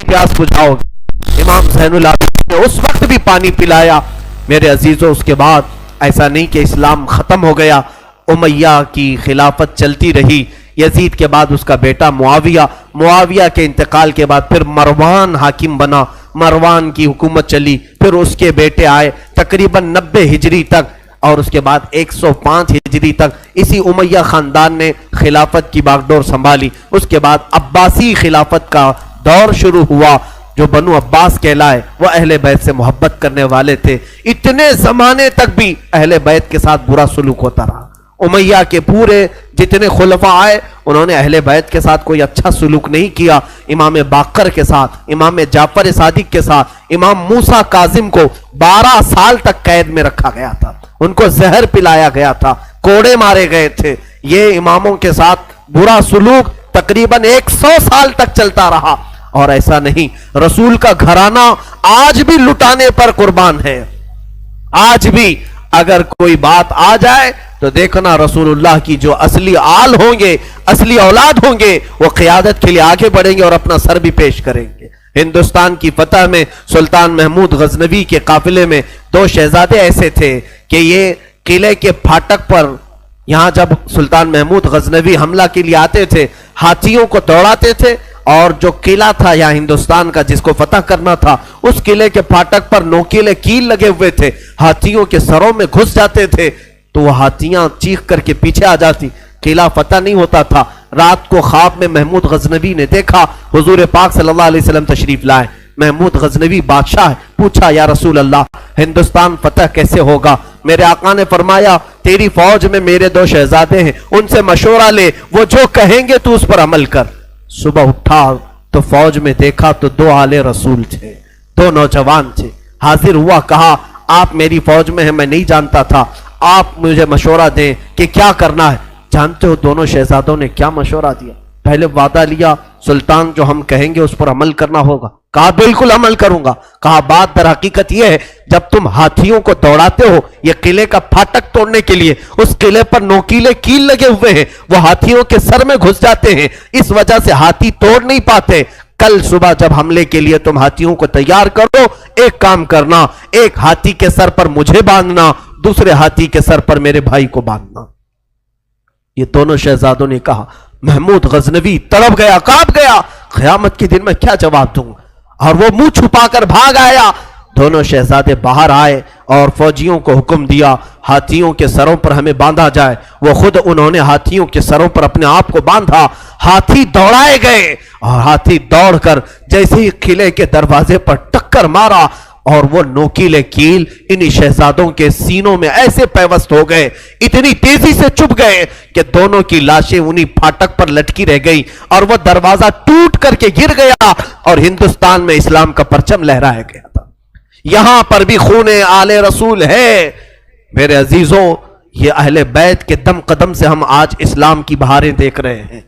پیاس بجھاؤ گے؟ امام زین العابدین نے اس وقت بھی پانی پلایا۔ میرے عزیزوں، اس کے بعد ایسا نہیں کہ اسلام ختم ہو گیا، امیہ کی خلافت چلتی رہی۔ یزید کے بعد اس کا بیٹا معاویہ کے انتقال کے بعد پھر مروان حاکم بنا، مروان کی حکومت چلی، پھر اس کے بیٹے آئے، تقریباً 90 ہجری تک اور اس کے بعد 105 ہجری تک اسی امیہ خاندان نے خلافت کی باغڈور سنبھالی. اس کے بعد عباسی خلافت کا دور شروع ہوا. جو بنو عباس کہلائے وہ اہل بیت سے محبت کرنے والے تھے. اتنے زمانے تک بھی اہل بیت کے ساتھ برا سلوک ہوتا رہا. امیہ کے پورے جتنے خلفاء آئے انہوں نے اہل بیت کے ساتھ کوئی اچھا سلوک نہیں کیا. امام باقر کے ساتھ، امام جعفر صادق کے ساتھ، امام موسیٰ کاظم کو 12 سال تک قید میں رکھا گیا تھا. ان کو زہر پلایا گیا تھا، کوڑے مارے گئے تھے. یہ اماموں کے ساتھ برا سلوک تقریباً 100 سال تک چلتا رہا. اور ایسا نہیں، رسول کا گھرانہ آج بھی لٹانے پر قربان ہے. آج بھی اگر کوئی بات آ جائے تو دیکھنا رسول اللہ کی جو اصلی آل ہوں گے، اصلی اولاد ہوں گے، وہ قیادت کے لیے آگے بڑھیں گے اور اپنا سر بھی پیش کریں گے. ہندوستان کی فتح میں سلطان محمود غزنوی کے قافلے میں 2 شہزادے ایسے تھے کہ یہ قلعے کے پھاٹک پر، یہاں جب سلطان محمود غزنوی حملہ کے لیے آتے تھے ہاتھیوں کو دوڑاتے تھے، اور جو قلعہ تھا یا ہندوستان کا جس کو فتح کرنا تھا اس قلعے کے پھاٹک پر نوکیلے کیل لگے ہوئے تھے. ہاتھیوں کے سروں میں گھس جاتے تھے تو وہ ہاتھیاں چیخ کر کے پیچھے آ جاتی. قلعہ فتح نہیں ہوتا تھا. رات کو خواب میں محمود غزنوی نے دیکھا حضور پاک صلی اللہ علیہ وسلم تشریف لائے. محمود غزنوی بادشاہ ہے. پوچھا یا رسول اللہ ہندوستان فتح کیسے ہوگا؟ میرے آقا نے فرمایا تیری فوج میں میرے 2 شہزادے ہیں، ان سے مشورہ لے، وہ جو کہیں گے تو اس پر عمل کر. صبح اٹھا تو فوج میں دیکھا تو 2 آل رسول تھے، 2 نوجوان تھے. حاضر ہوا، کہا آپ میری فوج میں ہیں، میں نہیں جانتا تھا، آپ مجھے مشورہ دیں کہ کیا کرنا ہے. جانتے ہو دونوں شہزادوں نے کیا مشورہ دیا؟ پہلے وعدہ لیا سلطان جو ہم کہیں گے اس پر عمل کرنا ہوگا. کہا بالکل عمل کروں گا. کہا بات در حقیقت یہ ہے جب تم ہاتھیوں کو دوڑاتے ہو یہ قلعے کا پھاٹک توڑنے کے لیے، اس قلعے پر نوکیلے کیل لگے ہوئے ہیں، وہ ہاتھیوں کے سر میں گھس جاتے ہیں، اس وجہ سے ہاتھی توڑ نہیں پاتے. کل صبح جب حملے کے لیے تم ہاتھیوں کو تیار کرو، ایک کام کرنا، ایک ہاتھی کے سر پر مجھے باندھنا، دوسرے ہاتھی کے سر پر میرے بھائی کو باندھنا. یہ دونوں شہزادوں نے کہا. محمود غزنوی تڑپ گیا، کانپ گیا، قیامت کے دن میں کیا جواب دوں، اور وہ منہ چھپا کر بھاگ آیا. دونوں شہزادے باہر آئے اور فوجیوں کو حکم دیا ہاتھیوں کے سروں پر ہمیں باندھا جائے. وہ خود انہوں نے ہاتھیوں کے سروں پر اپنے آپ کو باندھا. ہاتھی دوڑائے گئے اور ہاتھی دوڑ کر جیسے ہی قلعے کے دروازے پر ٹکر مارا اور وہ نوکیلے کیل انہی شہزادوں کے سینوں میں ایسے پیوست ہو گئے، اتنی تیزی سے چپ گئے کہ دونوں کی لاشیں انہی پھاٹک پر لٹکی رہ گئی اور وہ دروازہ ٹوٹ کر کے گر گیا اور ہندوستان میں اسلام کا پرچم لہرایا گیا تھا. یہاں پر بھی خون آل رسول ہے. میرے عزیزوں، یہ اہل بیت کے دم قدم سے ہم آج اسلام کی بہاریں دیکھ رہے ہیں.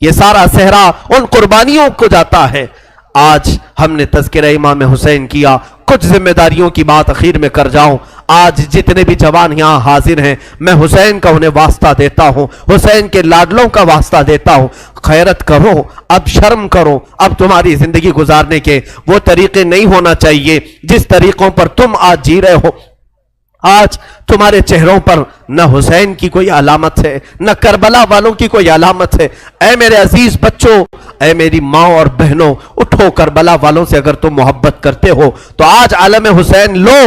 یہ سارا صحرا ان قربانیوں کو جاتا ہے. آج ہم نے تذکرہ امام حسین کیا. کچھ ذمہ داریوں کی بات اخیر میں کر جاؤں. آج جتنے بھی جوان یہاں حاضر ہیں میں حسین کا انہیں واسطہ دیتا ہوں، حسین کے لاڈلوں کا واسطہ دیتا ہوں. خیرت کرو، اب شرم کرو. اب تمہاری زندگی گزارنے کے وہ طریقے نہیں ہونا چاہیے جس طریقوں پر تم آج جی رہے ہو. آج تمہارے چہروں پر نہ حسین کی کوئی علامت ہے، نہ کربلا والوں کی کوئی علامت ہے. اے میرے عزیز بچوں، اے میری ماں اور بہنوں، اٹھو. کربلا والوں سے اگر تم محبت کرتے ہو تو آج علم حسین لو.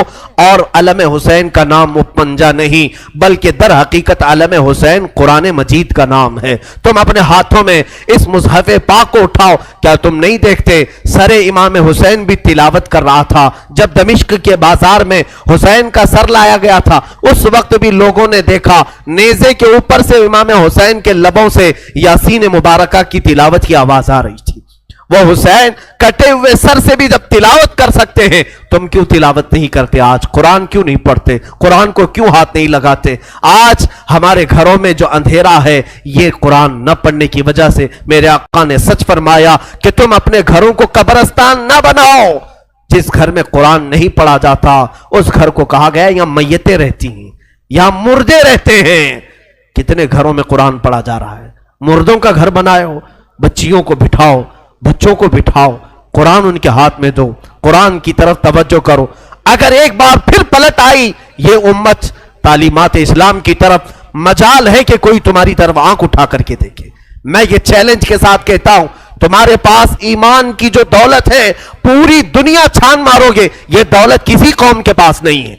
اور علم حسین کا نام مپنجا نہیں بلکہ در حقیقت علم حسین قرآن مجید کا نام ہے. تم اپنے ہاتھوں میں اس مصحف پاک کو اٹھاؤ. کیا تم نہیں دیکھتے سر امام حسین بھی تلاوت کر رہا تھا جب دمشق کے بازار میں حسین کا سر لایا گیا تھا؟ اس وقت بھی لوگوں نے دیکھا نیزے کے اوپر سے امام حسین کے لبوں سے یاسین مبارکہ کی تلاوت کی آواز آ رہی تھی. وہ حسین کٹے ہوئے سر سے بھی جب تلاوت کر سکتے ہیں، تم کیوں تلاوت نہیں کرتے؟ آج قرآن کیوں نہیں پڑھتے؟ قرآن کو کیوں ہاتھ نہیں لگاتے؟ آج ہمارے گھروں میں جو اندھیرا ہے یہ قرآن نہ پڑھنے کی وجہ سے. میرے آقا نے سچ فرمایا کہ تم اپنے گھروں کو قبرستان نہ بناؤ. جس گھر میں قرآن نہیں پڑھا جاتا اس گھر کو کہا گیا یہاں میتیں رہتی ہیں، یہاں مردے رہتے ہیں. کتنے گھروں میں قرآن پڑھا جا رہا ہے. مردوں کا گھر بناؤ، بچیوں کو بٹھاؤ، بچوں کو بٹھاؤ، قرآن ان کے ہاتھ میں دو، قرآن کی طرف توجہ کرو. اگر ایک بار پھر پلٹ آئی یہ امت تعلیمات اسلام کی طرف، مجال ہے کہ کوئی تمہاری طرف آنکھ اٹھا کر کے دیکھے. میں یہ چیلنج کے ساتھ کہتا ہوں تمہارے پاس ایمان کی جو دولت ہے پوری دنیا چھان مارو گے، یہ دولت کسی قوم کے پاس نہیں ہے،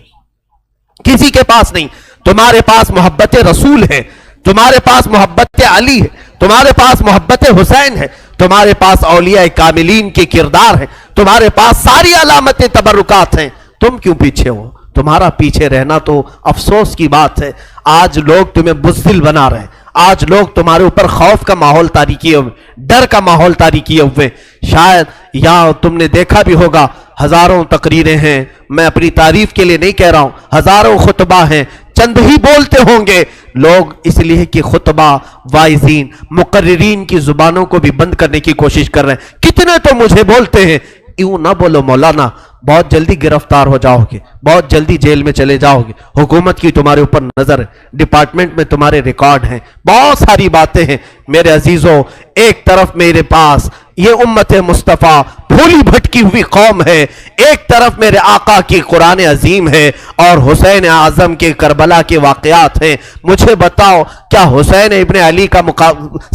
کسی کے پاس نہیں. تمہارے پاس محبت رسول ہے، تمہارے پاس محبت علی ہے، تمہارے پاس محبت حسین ہے، تمہارے پاس اولیاء کاملین کے کردار ہیں، تمہارے پاس ساری علامت تبرکات ہیں، تم کیوں پیچھے ہو؟ تمہارا پیچھے رہنا تو افسوس کی بات ہے۔ آج لوگ تمہیں بزدل بنا رہے ہیں، آج لوگ تمہارے اوپر خوف کا ماحول طاری کیے ہوئے، ڈر کا ماحول طاری کیے ہوئے۔ شاید یا تم نے دیکھا بھی ہوگا، ہزاروں تقریریں ہیں، میں اپنی تعریف کے لیے نہیں کہہ رہا ہوں، ہزاروں خطبہ ہیں، چند ہی بولتے ہوں گے لوگ، اس لیے کہ خطبہ واعظین مقررین کی زبانوں کو بھی بند کرنے کی کوشش کر رہے ہیں۔ کتنے تو مجھے بولتے ہیں یوں نہ بولو مولانا، بہت جلدی گرفتار ہو جاؤ گے، بہت جلدی جیل میں چلے جاؤ گے، حکومت کی تمہارے اوپر نظر ہے، ڈپارٹمنٹ میں تمہارے ریکارڈ ہیں، بہت ساری باتیں ہیں۔ میرے عزیزوں، ایک طرف میرے پاس یہ امت مصطفیٰ بھولی بھٹکی ہوئی قوم ہے، ایک طرف میرے آقا کی قرآن عظیم ہے اور حسین اعظم کے کربلا کے واقعات ہیں۔ مجھے بتاؤ، کیا حسین ابن علی کا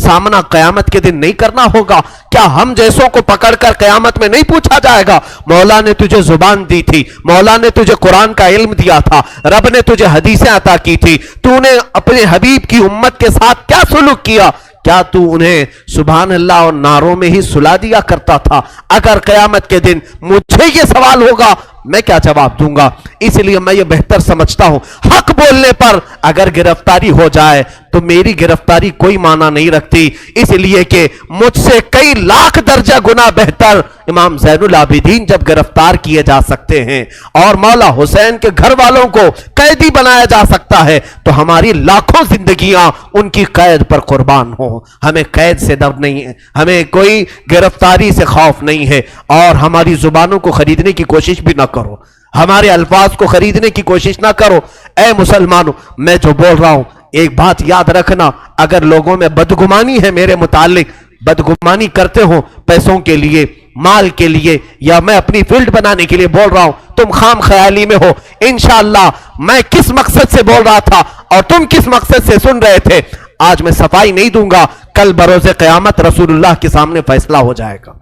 سامنا قیامت کے دن نہیں کرنا ہوگا؟ کیا ہم جیسوں کو پکڑ کر قیامت میں نہیں پوچھا جائے گا مولا نے تجھے زبان دی تھی، مولا نے تجھے قرآن کا علم دیا تھا، رب نے تجھے حدیثیں عطا کی تھی، تو نے اپنے حبیب کی امت کے ساتھ کیا سلوک کیا؟ کیا تو انہیں سبحان اللہ اور نعروں میں ہی سلا دیا کرتا تھا؟ اگر قیامت کے دن مجھے یہ سوال ہوگا میں کیا جواب دوں گا؟ اس لیے میں یہ بہتر سمجھتا ہوں، حق بولنے پر اگر گرفتاری ہو جائے تو میری گرفتاری کوئی معنی نہیں رکھتی، اس لیے کہ مجھ سے کئی لاکھ درجہ گنا بہتر امام زین العابدین جب گرفتار کیے جا سکتے ہیں اور مولا حسین کے گھر والوں کو قیدی بنایا جا سکتا ہے تو ہماری لاکھوں زندگیاں ان کی قید پر قربان ہوں۔ ہمیں قید سے ڈر نہیں ہے، ہمیں کوئی گرفتاری سے خوف نہیں ہے، اور ہماری زبانوں کو خریدنے کی کوشش بھی نہ کرو، ہمارے الفاظ کو خریدنے کی کوشش نہ کرو۔ اے مسلمانوں، میں جو بول رہا ہوں ایک بات یاد رکھنا، اگر لوگوں میں بدگمانی ہے میرے متعلق، بدگمانی کرتے ہو پیسوں کے لیے، مال کے لیے، یا میں اپنی فیلڈ بنانے کے لیے بول رہا ہوں، تم خام خیالی میں ہو۔ انشاءاللہ میں کس مقصد سے بول رہا تھا اور تم کس مقصد سے سن رہے تھے، آج میں صفائی نہیں دوں گا، کل بروز قیامت رسول اللہ کے سامنے فیصلہ ہو جائے گا،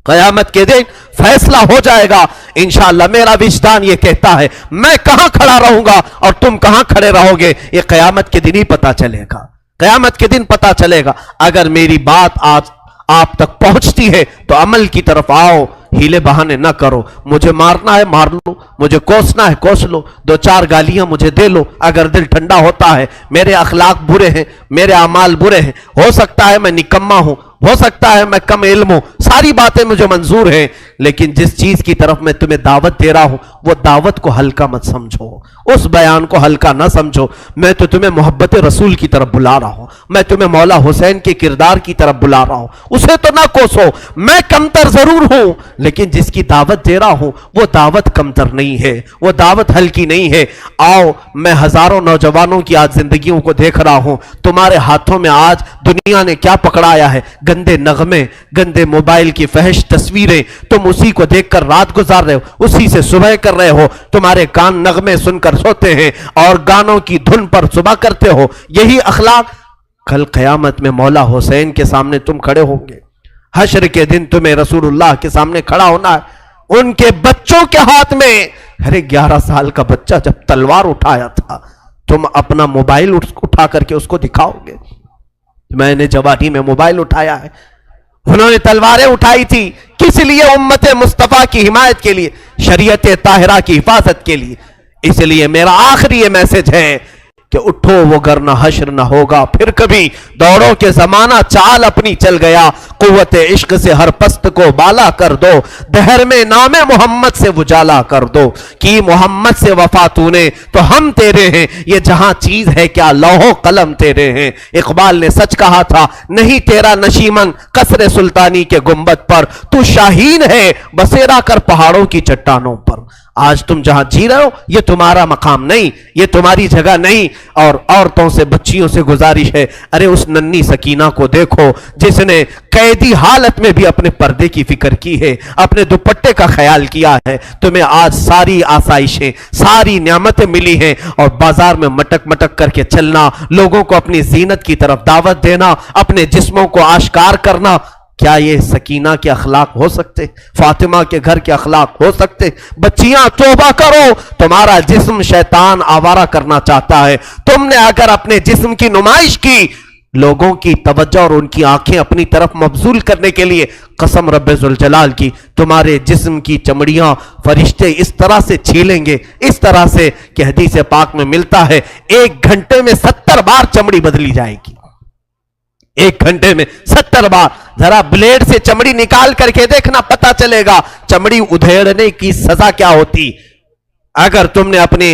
قیامت کے دن فیصلہ ہو جائے گا انشاءاللہ۔ میرا وجدان یہ کہتا ہے میں کہاں کھڑا رہوں گا اور تم کہاں کھڑے رہو گے، یہ قیامت کے دن ہی پتا چلے گا، قیامت کے دن پتا چلے گا۔ اگر میری بات آج آپ تک پہنچتی ہے تو عمل کی طرف آؤ، ہیلے بہانے نہ کرو۔ مجھے مارنا ہے مار لو، مجھے کوسنا ہے کوس لو، دو چار گالیاں مجھے دے لو اگر دل ٹھنڈا ہوتا ہے۔ میرے اخلاق برے ہیں، میرے اعمال برے ہیں، ہو سکتا ہے میں نکما ہوں، ہو سکتا ہے میں کم علم ہوں، ساری باتیں مجھے منظور ہیں، لیکن جس چیز کی طرف میں تمہیں دعوت دے رہا ہوں وہ دعوت کو ہلکا مت سمجھو، اس بیان کو ہلکا نہ سمجھو۔ میں تو تمہیں محبت رسول کی طرف بلا رہا ہوں، میں تمہیں مولا حسین کے کردار کی طرف بلا رہا ہوں، اسے تو نہ کوسو۔ میں کمتر ضرور ہوں لیکن جس کی دعوت دے رہا ہوں وہ دعوت کمتر نہیں ہے، وہ دعوت ہلکی نہیں ہے۔ آؤ، میں ہزاروں نوجوانوں کی آج زندگیوں کو دیکھ رہا ہوں، تمہارے ہاتھوں میں آج دنیا نے کیا پکڑایا ہے؟ گندے نغمے، گندے موبائل کی فحش تصویریں، تم اسی کو دیکھ کر رات گزار رہے ہو، اسی سے صبح کر رہے ہو، تمہارے کان نغمے سن کر سوتے ہیں اور گانوں کی دھن پر صبح کرتے ہو۔ یہی اخلاق کل قیامت میں مولا حسین کے سامنے تم کھڑے ہوں گے، حشر کے دن تمہیں رسول اللہ کے سامنے کھڑا ہونا ہے، ان کے بچوں کے ہاتھ میں۔ ارے 11 سال کا بچہ جب تلوار اٹھایا تھا، تم اپنا موبائل اٹھا کر کے اس کو دکھاؤ گے؟ میں نے جوانی میں موبائل اٹھایا ہے، انہوں نے تلواریں اٹھائی تھی، کس لیے؟ امت مصطفیٰ کی حمایت کے لیے، شریعت طاہرہ کی حفاظت کے لیے۔ اس لیے میرا آخری یہ میسج ہے کہ اٹھو وگرنہ حشر نہ ہوگا پھر کبھی، دوڑو کہ زمانہ چال اپنی چل گیا، قوت عشق سے ہر پست کو بالا کر دو، دہر میں نام محمد سے اجالا کر دو، کی محمد سے وفا تو نے تو ہم تیرے ہیں، یہ جہاں چیز ہے کیا لوح و قلم تیرے ہیں۔ اقبال نے سچ کہا تھا، نہیں تیرا نشیمن قصر سلطانی کے گنبد پر، تو شاہین ہے بسیرا کر پہاڑوں کی چٹانوں پر۔ آج تم جہاں جی رہے ہو یہ تمہارا مقام نہیں، یہ تمہاری جگہ نہیں۔ اور عورتوں سے، بچیوں سے گزارش ہے، ارے اس ننھی سکینہ کو دیکھو جس نے قیدی حالت میں بھی اپنے پردے کی فکر کی ہے، اپنے دوپٹے کا خیال کیا ہے۔ تمہیں آج ساری آسائشیں، ساری نعمتیں ملی ہیں اور بازار میں مٹک مٹک کر کے چلنا، لوگوں کو اپنی زینت کی طرف دعوت دینا، اپنے جسموں کو آشکار کرنا، کیا یہ سکینہ کے اخلاق ہو سکتے؟ فاطمہ کے گھر کے اخلاق ہو سکتے؟ بچیاں توبہ کرو، تمہارا جسم شیطان آوارہ کرنا چاہتا ہے۔ تم نے اگر اپنے جسم کی نمائش کی لوگوں کی توجہ اور ان کی آنکھیں اپنی طرف مبذول کرنے کے لیے، قسم رب ذوالجلال کی تمہارے جسم کی چمڑیاں فرشتے اس طرح سے چھیلیں گے، اس طرح سے کہ حدیث پاک میں ملتا ہے 1 گھنٹے میں 70 بار چمڑی بدلی جائے گی۔ 1 گھنٹے میں 70 بار۔ ذرا بلیڈ سے چمڑی نکال کر کے دیکھنا، پتہ چلے گا چمڑی ادھیڑنے کی سزا کیا ہوتی۔ اگر تم نے اپنے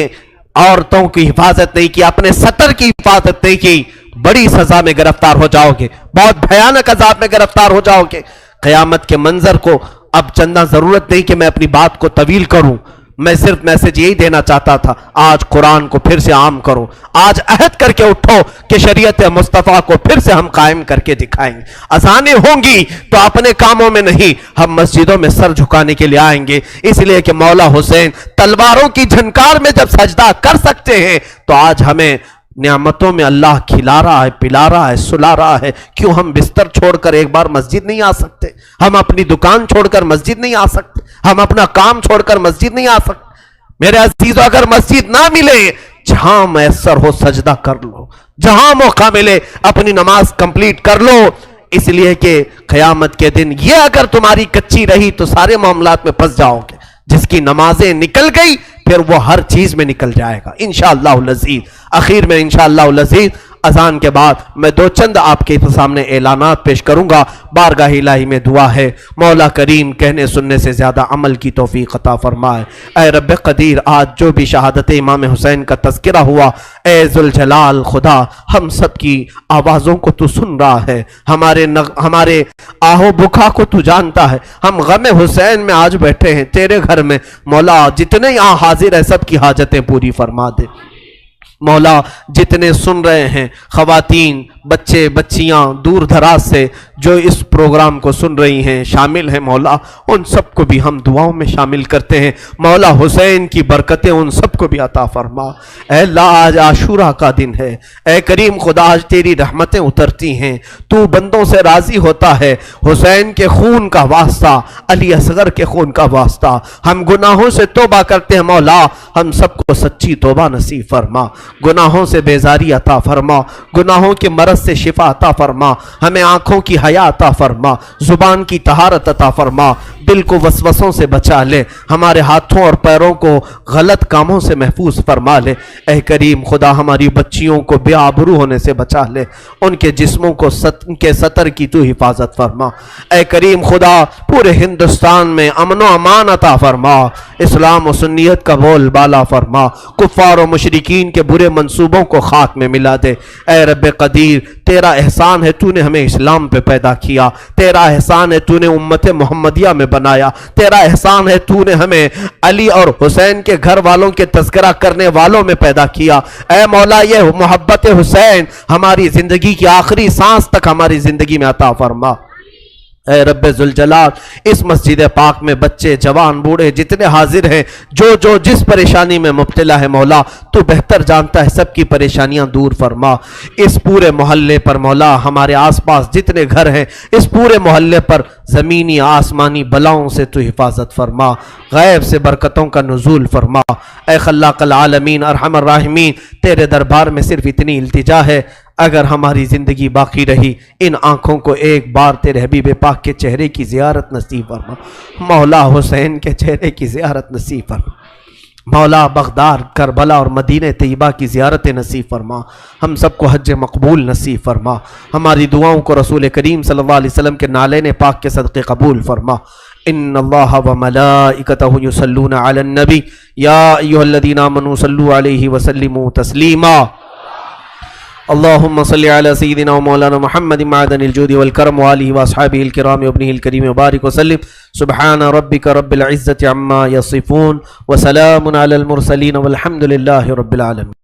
عورتوں کی حفاظت نہیں کی، اپنے سطر کی حفاظت نہیں کی، بڑی سزا میں گرفتار ہو جاؤ گے، بہت بھیانک عذاب میں گرفتار ہو جاؤ گے۔ قیامت کے منظر کو اب چندہ ضرورت نہیں کہ میں اپنی بات کو طویل کروں، میں صرف میسج یہی دینا چاہتا تھا، آج قرآن کو پھر سے عام کرو، آج عہد کر کے اٹھو کہ شریعت مصطفیٰ کو پھر سے ہم قائم کر کے دکھائیں گے۔ اذانیں ہوں گی تو اپنے کاموں میں نہیں، ہم مسجدوں میں سر جھکانے کے لیے آئیں گے، اس لیے کہ مولا حسین تلواروں کی جھنکار میں جب سجدہ کر سکتے ہیں تو آج ہمیں نعمتوں میں اللہ کھلا رہا ہے، پلا رہا ہے، سلا رہا ہے، کیوں ہم بستر چھوڑ کر ایک بار مسجد نہیں آ سکتے؟ ہم اپنی دکان چھوڑ کر مسجد نہیں آ سکتے؟ ہم اپنا کام چھوڑ کر مسجد نہیں آ سکتے؟ میرے عزیزو، اگر مسجد نہ ملے، جہاں میسر ہو سجدہ کر لو، جہاں موقع ملے اپنی نماز کمپلیٹ کر لو، اس لیے کہ قیامت کے دن یہ اگر تمہاری کچی رہی تو سارے معاملات میں پھنس جاؤ گے۔ جس کی نمازیں نکل گئی پھر وہ ہر چیز میں نکل جائے گا انشاءاللہ العزیز۔ آخر میں انشاءاللہ العزیز اذان کے بعد میں 2 چند آپ کے سامنے اعلانات پیش کروں گا۔ بارگاہ الہی میں دعا ہے، مولا کریم کہنے سننے سے زیادہ عمل کی توفیق عطا فرمائے۔ اے رب قدیر، آج جو بھی شہادت امام حسین کا تذکرہ ہوا، اے ذوالجلال خدا، ہم سب کی آوازوں کو تو سن رہا ہے، ہمارے آہو بکا کو تو جانتا ہے۔ ہم غم حسین میں آج بیٹھے ہیں تیرے گھر میں، مولا جتنے یہاں حاضر ہیں سب کی حاجتیں پوری فرما دے۔ مولا جتنے سن رہے ہیں، خواتین، بچے، بچیاں دور دراز سے جو اس پروگرام کو سن رہی ہیں، شامل ہیں، مولا ان سب کو بھی ہم دعاؤں میں شامل کرتے ہیں۔ مولا حسین کی برکتیں ان سب کو بھی عطا فرما۔ اے اللہ، آج عاشورہ کا دن ہے، اے کریم خدا، آج تیری رحمتیں اترتی ہیں، تو بندوں سے راضی ہوتا ہے۔ حسین کے خون کا واسطہ، علی اصغر کے خون کا واسطہ، ہم گناہوں سے توبہ کرتے ہیں۔ مولا ہم سب کو سچی توبہ نصیب فرما، گناہوں سے بیزاری عطا فرما، گناہوں کے مرض سے شفا عطا فرما، ہمیں آنکھوں کی حیا عطا فرما، زبان کی طہارت عطا فرما، دل کو وسوسوں سے بچا لے، ہمارے ہاتھوں اور پیروں کو غلط کاموں سے محفوظ فرما لے۔ اے کریم خدا، ہماری بچیوں کو بے آبرو ہونے سے بچا لے، ان کے جسموں کو ان کے سطر کی تو حفاظت فرما۔ اے کریم خدا، پورے ہندوستان میں امن و امان عطا فرما، اسلام و سنیت کا بول بالا فرما، کفار و مشرکین کے برے منصوبوں کو خاک میں ملا دے۔ اے رب قدیر، تیرا احسان ہے تو نے ہمیں اسلام پہ پیدا کیا، تیرا احسان ہے تو نے امت محمدیہ میں بنایا، تیرا احسان ہے تو نے ہمیں علی اور حسین کے گھر والوں کے تذکرہ کرنے والوں میں پیدا کیا۔ اے مولا، یہ محبت حسین ہماری زندگی کی آخری سانس تک ہماری زندگی میں عطا فرما۔ اے رب ذوالجلال، اس مسجد پاک میں بچے، جوان، بوڑھے جتنے حاضر ہیں، جو جس پریشانی میں مبتلا ہے، مولا تو بہتر جانتا ہے، سب کی پریشانیاں دور فرما۔ اس پورے محلے پر مولا، ہمارے آس پاس جتنے گھر ہیں، اس پورے محلے پر زمینی آسمانی بلاؤں سے تو حفاظت فرما، غیب سے برکتوں کا نزول فرما۔ اے خلاق العالمین، ارحم الراحمین، تیرے دربار میں صرف اتنی التجا ہے، اگر ہماری زندگی باقی رہی، ان آنکھوں کو ایک بار تیرے حبیب پاک کے چہرے کی زیارت نصیب فرما، مولا حسین کے چہرے کی زیارت نصیب فرما، مولا بغداد، کربلا اور مدینہ طیبہ کی زیارت نصیب فرما، ہم سب کو حج مقبول نصیب فرما، ہماری دعاؤں کو رسول کریم صلی اللہ علیہ وسلم کے نالین پاک کے صدقے قبول فرما۔ ان اللہ وملائکتہ یصلون علی النبی یا ایھا الذین آمنوا صلوا علیہ وسلموا تسلیما۔ اللهم صل على سيدنا ومولانا محمد معدن الجود والكرم وآله وأصحابه الكرام وابنه الكريم وبارك وسلم سبحان ربك رب العزة عما يصفون وسلام على المرسلين والحمد لله رب العالمين.